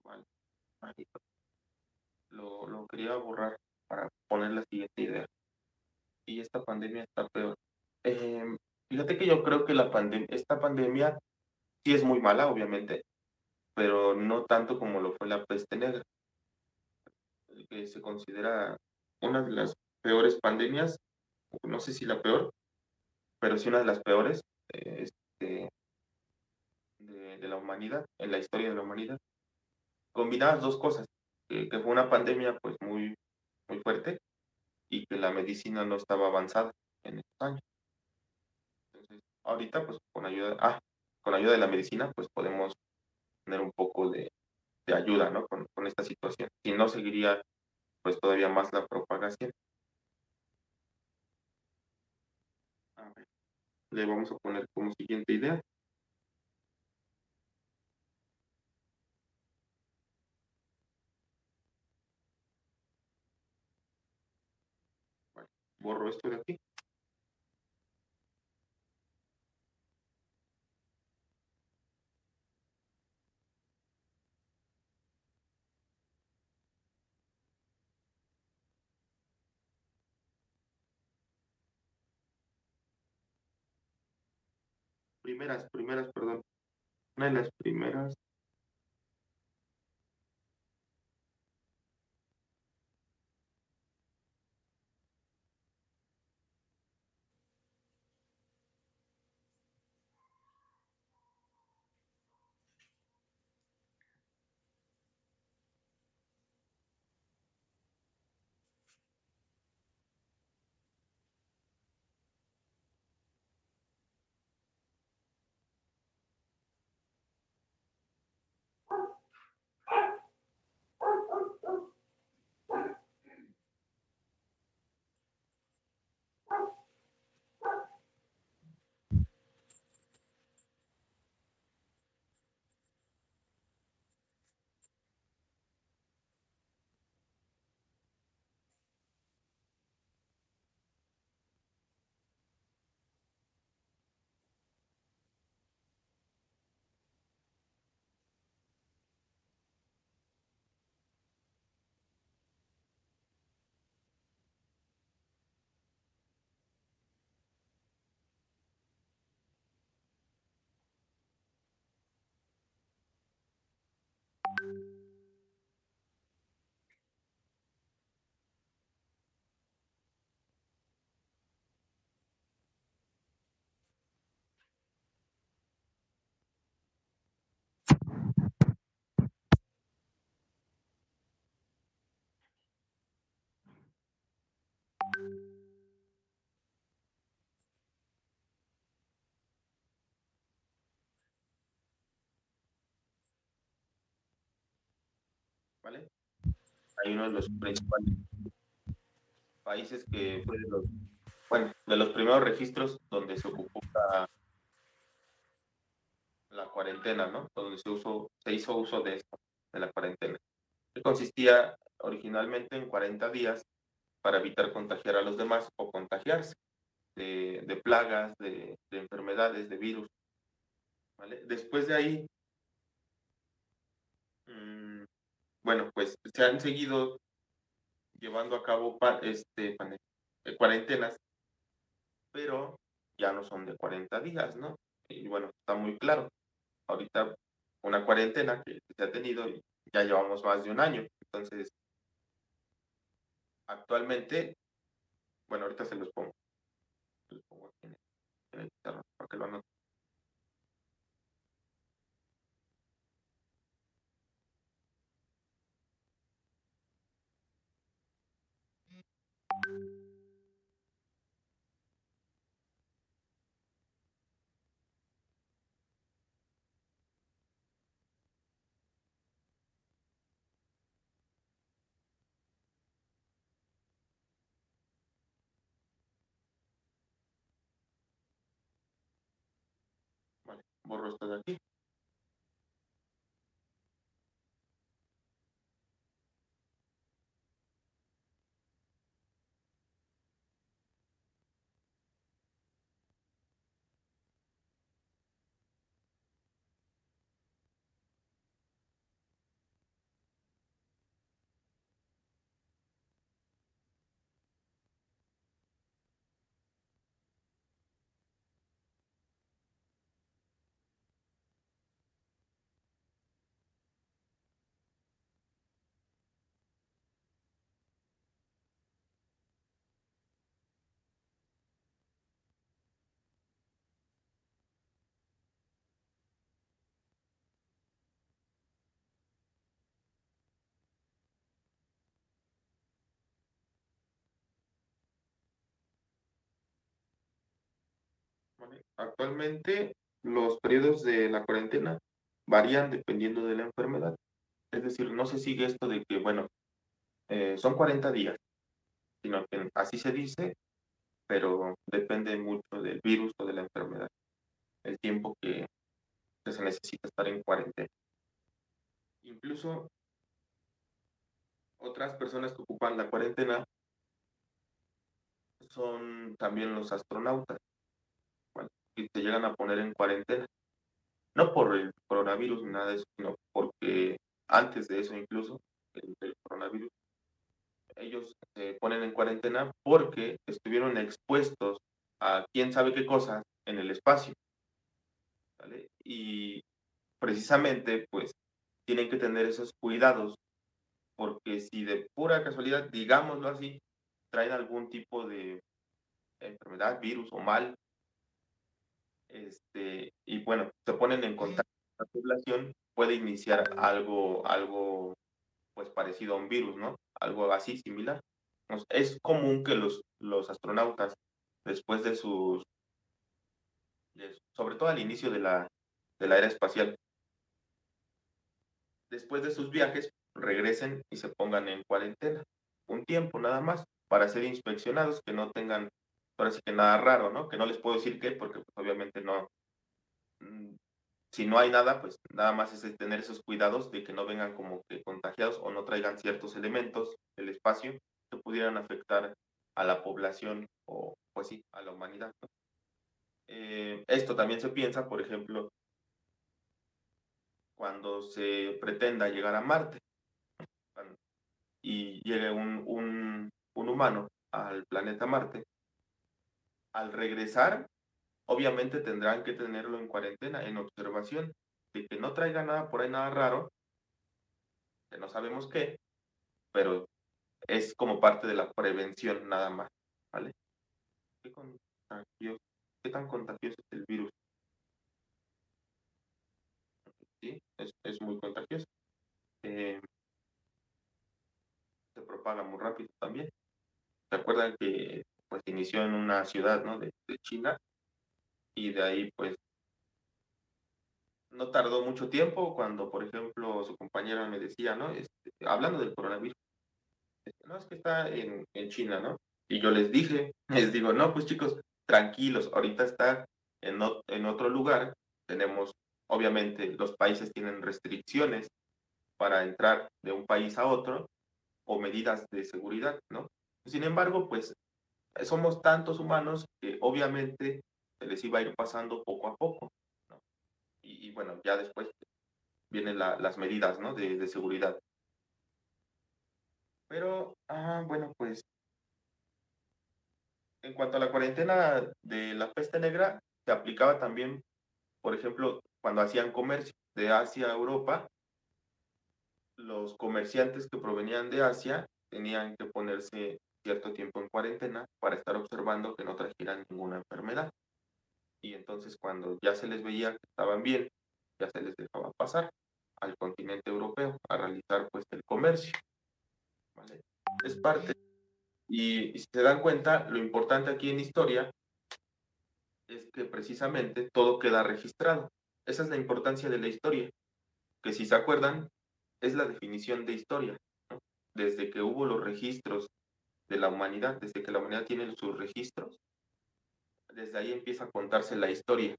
Vale, ahí lo quería borrar para poner la siguiente idea. Y esta pandemia está peor. Eh, Fíjate que yo creo que esta pandemia sí es muy mala, obviamente, pero no tanto como lo fue la peste negra, que se considera una de las peores pandemias, no sé si la peor, pero sí una de las peores de la humanidad, en la historia de la humanidad. Combinadas dos cosas, que fue una pandemia pues muy, muy fuerte y que la medicina no estaba avanzada en estos años. Entonces, ahorita pues con ayuda de la medicina pues podemos tener un poco de ayuda, ¿no? Con esta situación. Si no, seguiría pues todavía más la propagación. A ver, le vamos a poner como siguiente idea. Vale, borro esto de aquí. Primeras, perdón. Una de las primeras. ¿Vale? Hay uno de los principales países que fue de los primeros registros donde se ocupó la cuarentena, ¿no? Donde se hizo uso de esto, de la cuarentena. Que consistía originalmente en 40 días para evitar contagiar a los demás o contagiarse de plagas, de enfermedades, de virus. ¿Vale? Después de ahí, bueno, pues se han seguido llevando a cabo cuarentenas, pero ya no son de 40 días, ¿no? Y bueno, está muy claro. Ahorita una cuarentena que se ha tenido y ya llevamos más de un año. Entonces, actualmente, bueno, ahorita se los pongo. borro esto de aquí. ¿Vale? Actualmente los periodos de la cuarentena varían dependiendo de la enfermedad. Es decir, no se sigue esto de que, bueno, son 40 días, sino que así se dice, pero depende mucho del virus o de la enfermedad, el tiempo que se necesita estar en cuarentena. Incluso otras personas que ocupan la cuarentena son también los astronautas, ¿vale? Que se llegan a poner en cuarentena, no por el coronavirus ni nada de eso, sino porque antes de eso incluso, el coronavirus, ellos se ponen en cuarentena porque estuvieron expuestos a quién sabe qué cosas en el espacio, ¿vale? Y precisamente, pues, tienen que tener esos cuidados, porque si de pura casualidad, digámoslo así, traen algún tipo de enfermedad, virus o mal, y bueno, se ponen en contacto con la población, puede iniciar algo pues parecido a un virus, ¿no? Algo así similar. Pues, es común que los astronautas, después de sobre todo al inicio de la era espacial, después de sus viajes, regresen y se pongan en cuarentena. Un tiempo nada más, para ser inspeccionados, que no tengan, ahora sí que nada raro, ¿no? Que no les puedo decir qué, porque pues, obviamente no, mm, si no hay nada, pues nada más es tener esos cuidados de que no vengan como que contagiados o no traigan ciertos elementos del espacio que pudieran afectar a la población o, pues sí, a la humanidad, ¿no? Esto también se piensa, por ejemplo, cuando se pretenda llegar a Marte y llegue un humano al planeta Marte, al regresar, obviamente tendrán que tenerlo en cuarentena, en observación, de que no traiga nada por ahí, nada raro, que no sabemos qué, pero es como parte de la prevención nada más, ¿vale? ¿Qué contagioso, qué tan contagioso es el virus? Sí, es muy contagioso. Eh, Se propaga muy rápido también. ¿Se acuerdan que pues inició en una ciudad, ¿no? De China y de ahí pues no tardó mucho tiempo cuando, por ejemplo, su compañera me decía, ¿no? Hablando del coronavirus, no, es que está en China, ¿no? Y yo les dije, les digo, no, pues chicos, tranquilos, ahorita está en otro lugar, tenemos, obviamente, los países tienen restricciones para entrar de un país a otro o medidas de seguridad, ¿no? Sin embargo, pues somos tantos humanos que obviamente se les iba a ir pasando poco a poco, ¿no? Y bueno, ya después vienen las medidas, ¿no? De seguridad. Pero, bueno, pues en cuanto a la cuarentena de la peste negra, se aplicaba también, por ejemplo, cuando hacían comercio de Asia a Europa, los comerciantes que provenían de Asia tenían que ponerse cierto tiempo en cuarentena para estar observando que no trajeran ninguna enfermedad. Y entonces cuando ya se les veía que estaban bien, ya se les dejaba pasar al continente europeo a realizar pues el comercio, ¿vale? Es parte. Y si se dan cuenta, lo importante aquí en historia es que precisamente todo queda registrado. Esa es la importancia de la historia, que si se acuerdan, es la definición de historia, ¿no? Desde que hubo los registros de la humanidad, desde que la humanidad tiene sus registros, desde ahí empieza a contarse la historia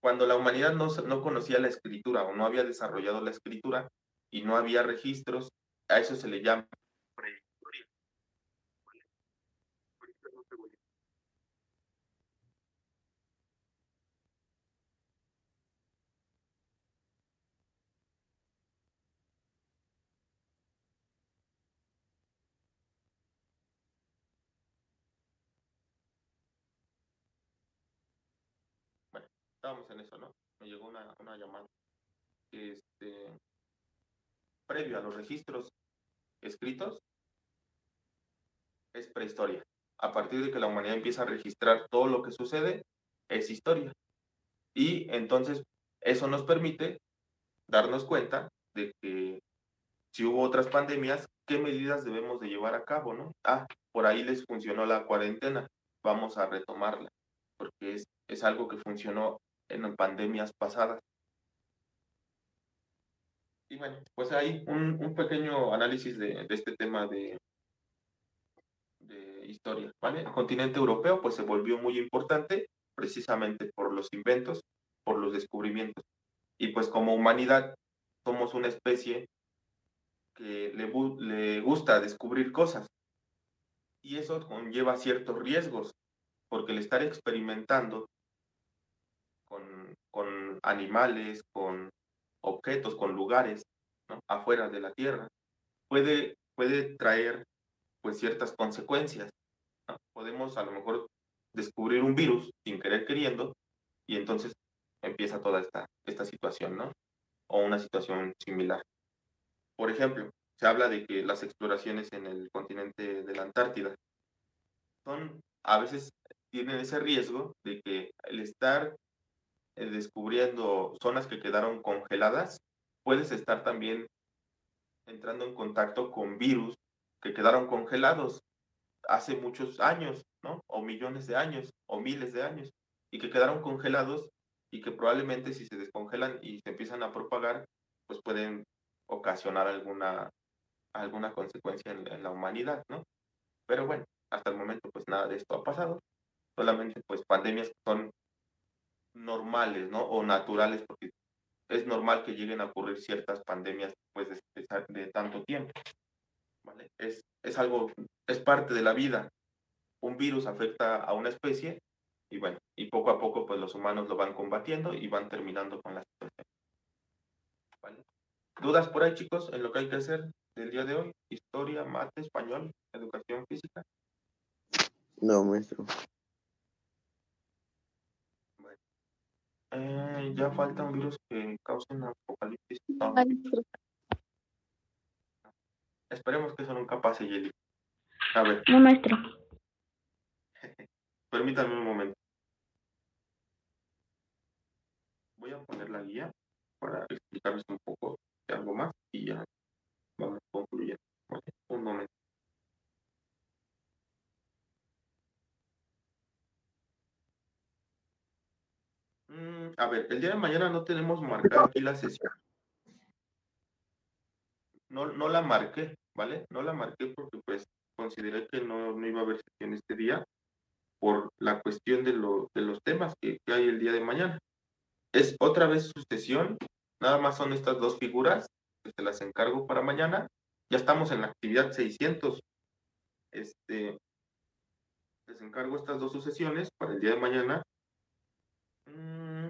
Cuando la humanidad no conocía la escritura o no había desarrollado la escritura y no había registros, a eso se le llama prehistoria. Bueno, estábamos en eso, ¿no? Me llegó una llamada. Previo a los registros escritos, es prehistoria. A partir de que la humanidad empieza a registrar todo lo que sucede, es historia. Y entonces eso nos permite darnos cuenta de que si hubo otras pandemias, ¿qué medidas debemos de llevar a cabo, no? Por ahí les funcionó la cuarentena, vamos a retomarla, porque es algo que funcionó en pandemias pasadas. Y bueno, pues hay un pequeño análisis de este tema de historia, ¿vale? El continente europeo pues se volvió muy importante precisamente por los inventos, por los descubrimientos. Y pues como humanidad somos una especie que le gusta descubrir cosas y eso conlleva ciertos riesgos, porque el estar experimentando con animales, con objetos, con lugares, ¿no? Afuera de la Tierra, puede traer pues ciertas consecuencias, ¿no? Podemos a lo mejor descubrir un virus sin querer queriendo y entonces empieza toda esta situación, ¿no? O una situación similar. Por ejemplo, se habla de que las exploraciones en el continente de la Antártida a veces tienen ese riesgo de que el estar descubriendo zonas que quedaron congeladas, puedes estar también entrando en contacto con virus que quedaron congelados hace muchos años, ¿no? O millones de años, o miles de años, y que quedaron congelados y que probablemente si se descongelan y se empiezan a propagar, pues pueden ocasionar alguna consecuencia en la humanidad, ¿no? Pero bueno, hasta el momento pues nada de esto ha pasado, solamente pues pandemias que son normales, ¿no? O naturales, porque es normal que lleguen a ocurrir ciertas pandemias después de tanto tiempo, ¿vale? Es parte de la vida. Un virus afecta a una especie y bueno, y poco a poco pues los humanos lo van combatiendo y van terminando con la situación, ¿vale? ¿Dudas por ahí, chicos, en lo que hay que hacer del día de hoy? Historia, mate, español, educación física. No, maestro. Bueno. Ya falta un virus que cause un apocalipsis. No. Esperemos que eso nunca pase, Yeli. A ver. No, maestro. Permítanme un momento. Voy a poner la guía para explicarles un poco de algo más y ya vamos concluyendo. ¿Vale? Un momento. A ver, el día de mañana no tenemos marcada aquí la sesión. No la marqué, ¿vale? No la marqué porque pues consideré que no iba a haber sesión este día por la cuestión de los temas que hay el día de mañana. Es otra vez su sesión, nada más son estas dos figuras, que se las encargo para mañana. Ya estamos en la actividad 600. Les encargo estas dos sucesiones para el día de mañana.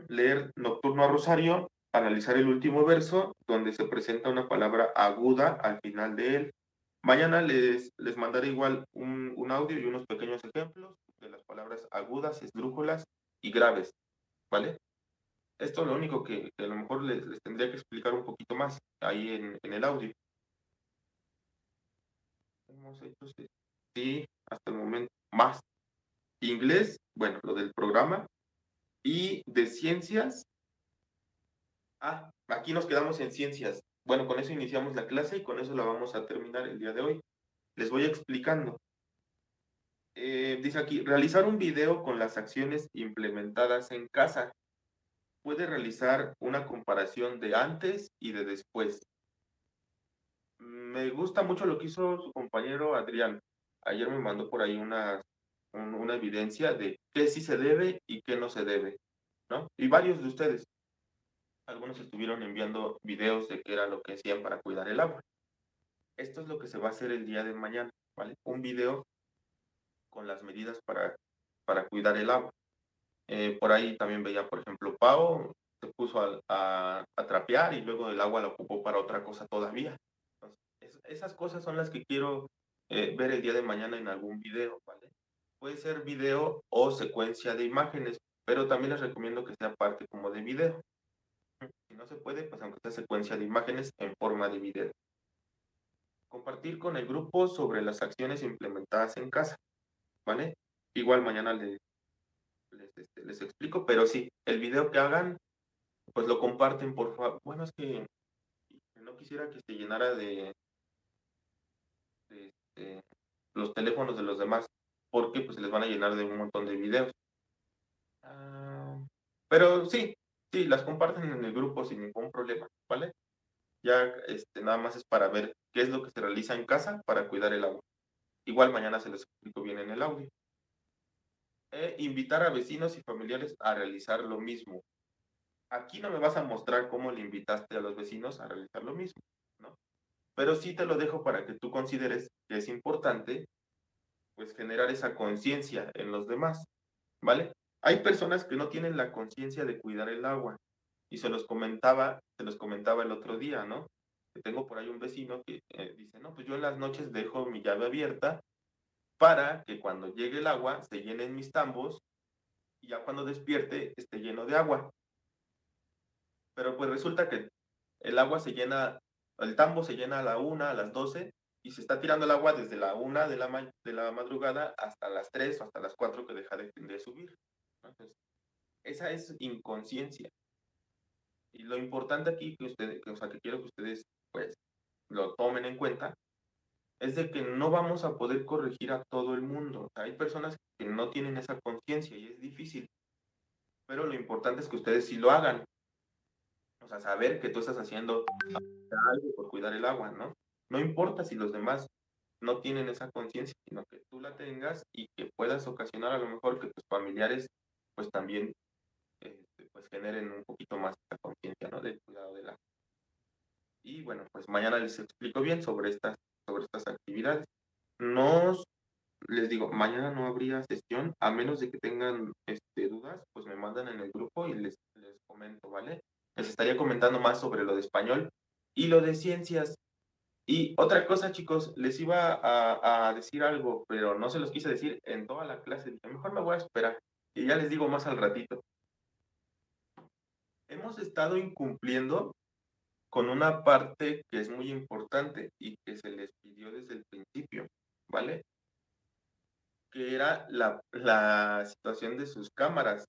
Leer Nocturno a Rosario, analizar el último verso, donde se presenta una palabra aguda al final de él. Mañana les mandaré igual un audio y unos pequeños ejemplos de las palabras agudas, esdrújulas y graves, ¿vale? Esto es lo único que a lo mejor les tendría que explicar un poquito más ahí en el audio. Hemos hecho, sí, hasta el momento, más. Inglés, bueno, lo del programa. Y de ciencias, aquí nos quedamos en ciencias. Bueno, con eso iniciamos la clase y con eso la vamos a terminar el día de hoy. Les voy explicando. Dice aquí, realizar un video con las acciones implementadas en casa. Puede realizar una comparación de antes y de después. Me gusta mucho lo que hizo su compañero Adrián. Ayer me mandó por ahí una evidencia de qué sí se debe y qué no se debe. ¿no? Y varios de ustedes, algunos estuvieron enviando videos de qué era lo que hacían para cuidar el agua. Esto es lo que se va a hacer el día de mañana, ¿vale? Un video con las medidas para cuidar el agua. Por ahí también veía, por ejemplo, Pau se puso a trapear y luego el agua la ocupó para otra cosa todavía. Entonces, esas cosas son las que quiero ver el día de mañana en algún video, ¿vale? Puede ser video o secuencia de imágenes, pero también les recomiendo que sea parte como de video. Si no se puede, pues aunque sea secuencia de imágenes en forma de video. Compartir con el grupo sobre las acciones implementadas en casa, ¿vale? Igual mañana les explico, pero sí, el video que hagan, pues lo comparten, por favor. Bueno, es que no quisiera que se llenara de los teléfonos de los demás, porque pues les van a llenar de un montón de videos. Pero sí, las comparten en el grupo sin ningún problema, ¿vale? Ya nada más es para ver qué es lo que se realiza en casa para cuidar el agua. Igual mañana se los explico bien en el audio. Invitar a vecinos y familiares a realizar lo mismo. Aquí no me vas a mostrar cómo le invitaste a los vecinos a realizar lo mismo, ¿no? Pero sí te lo dejo para que tú consideres que es importante, pues, generar esa conciencia en los demás, ¿vale? Hay personas que no tienen la conciencia de cuidar el agua, y se los comentaba el otro día, ¿no? Que tengo por ahí un vecino que dice, no, pues yo en las noches dejo mi llave abierta para que cuando llegue el agua se llenen mis tambos y ya cuando despierte esté lleno de agua. Pero pues resulta que el agua se llena, el tambo se llena a la 1, a las 12, y se está tirando el agua desde la 1 de la madrugada hasta las 3 o hasta las 4 que deja de subir. Entonces, esa es inconsciencia. Y lo importante aquí que quiero que ustedes pues lo tomen en cuenta, es de que no vamos a poder corregir a todo el mundo. O sea, hay personas que no tienen esa conciencia y es difícil. Pero lo importante es que ustedes sí lo hagan. O sea, saber que tú estás haciendo algo por cuidar el agua, ¿no? No importa si los demás no tienen esa conciencia, sino que tú la tengas y que puedas ocasionar a lo mejor que tus familiares pues también pues generen un poquito más esa conciencia, ¿no? Del cuidado del agua. Y bueno, pues mañana les explico bien sobre estas actividades. Les digo, mañana no habría sesión, a menos de que tengan dudas, pues me mandan en el grupo y les comento, ¿vale? Les estaría comentando más sobre lo de español y lo de ciencias. Y otra cosa, chicos, les iba a decir algo, pero no se los quise decir en toda la clase. Dije, mejor me voy a esperar y ya les digo más al ratito. Hemos estado incumpliendo con una parte que es muy importante y que se les pidió desde el principio, ¿vale? Que era la situación de sus cámaras,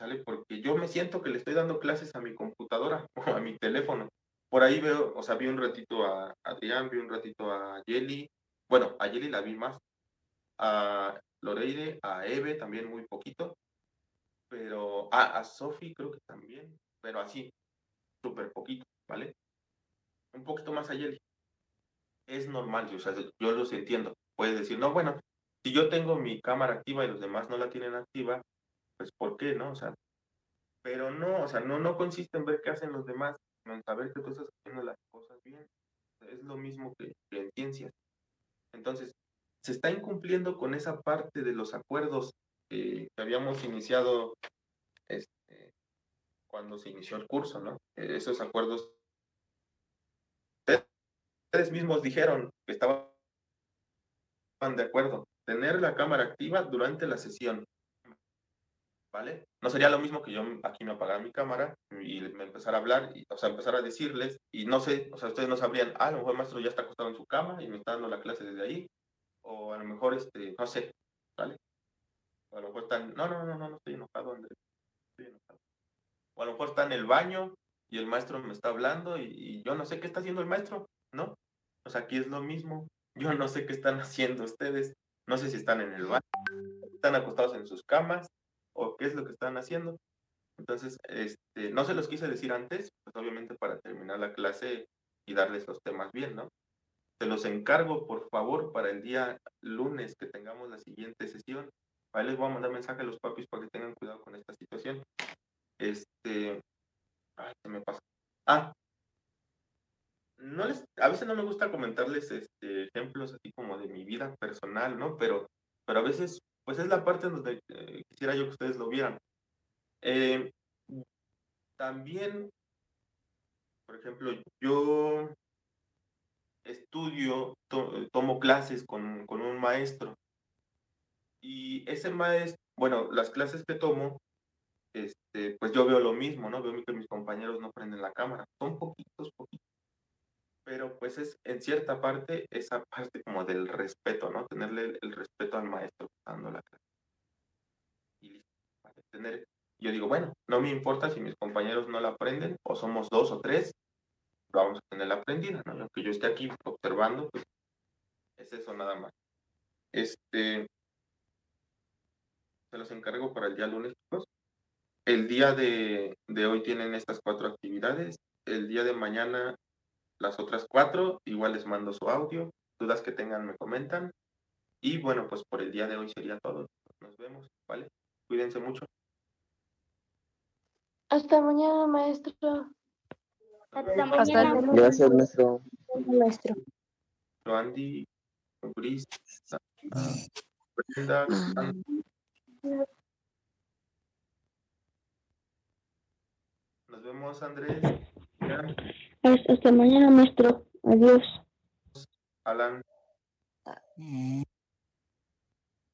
¿sale? Porque yo me siento que le estoy dando clases a mi computadora o a mi teléfono. Por ahí veo, o sea, vi un ratito a Adrián, vi un ratito a Yeli. Bueno, a Yeli la vi más. A Loreide, a Eve también muy poquito. Pero a Sofi creo que también. Pero así, súper poquito, ¿vale? Un poquito más a Yeli. Es normal, o sea, yo los entiendo. Puedes decir, no, bueno, si yo tengo mi cámara activa y los demás no la tienen activa, pues ¿por qué, no? O sea, pero no, o sea, no consiste en ver qué hacen los demás, sino en saber que tú estás haciendo las cosas bien. Es lo mismo que en ciencias. Entonces, se está incumpliendo con esa parte de los acuerdos que habíamos iniciado cuando se inició el curso, ¿no? Esos acuerdos, ustedes mismos dijeron que estaban de acuerdo. Tener la cámara activa durante la sesión, ¿vale? No sería lo mismo que yo aquí me apagara mi cámara y me empezara a hablar, o sea, empezar a decirles, y no sé, o sea, ustedes no sabrían, a lo mejor el maestro ya está acostado en su cama y me está dando la clase desde ahí, o a lo mejor, no sé, ¿vale? O a lo mejor están, no estoy enojado, Andrés, estoy enojado. O a lo mejor está en el baño y el maestro me está hablando y yo no sé qué está haciendo el maestro, ¿no? O sea, aquí es lo mismo, yo no sé qué están haciendo ustedes, no sé si están en el baño, están acostados en sus camas, o qué es lo que están haciendo. Entonces, no se los quise decir antes, pues obviamente para terminar la clase y darles los temas bien, ¿no? Se los encargo, por favor, para el día lunes que tengamos la siguiente sesión. Ahí les voy a mandar mensaje a los papis para que tengan cuidado con esta situación. Ay, se me pasa. Ah, a veces no me gusta comentarles ejemplos así como de mi vida personal, ¿no? Pero a veces, pues es la parte en donde quisiera yo que ustedes lo vieran. Eh, También, por ejemplo, yo tomo clases con un maestro y ese maestro, bueno, las clases que tomo, pues yo veo lo mismo, ¿no? Veo que mis compañeros no prenden la cámara. Son poquitos, pero pues es en cierta parte esa parte como del respeto, ¿no? Tenerle el respeto al maestro dando la clase. Y listo. Yo digo, bueno, no me importa si mis compañeros no la aprenden, o somos 2 o 3, vamos a tener la aprendida, ¿no? Y aunque yo esté aquí observando, pues es eso nada más. Se los encargo para el día lunes, chicos. El día de hoy tienen estas 4 actividades. El día de mañana las otras 4, igual les mando su audio. Dudas que tengan me comentan. Y bueno, pues por el día de hoy sería todo. Nos vemos, ¿vale? Cuídense mucho. Hasta mañana, maestro. Hasta Hasta mañana. luego. Gracias, maestro. Maestro. Andy, Gris, Brenda, nos vemos, Andrés, Hasta mañana, maestro. Adiós. Alan,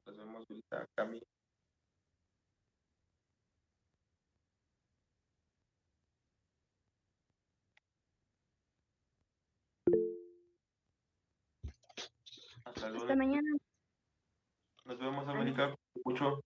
nos vemos ahorita, Cami. Hasta luego. Hasta mañana. Nos vemos, América. Mucho.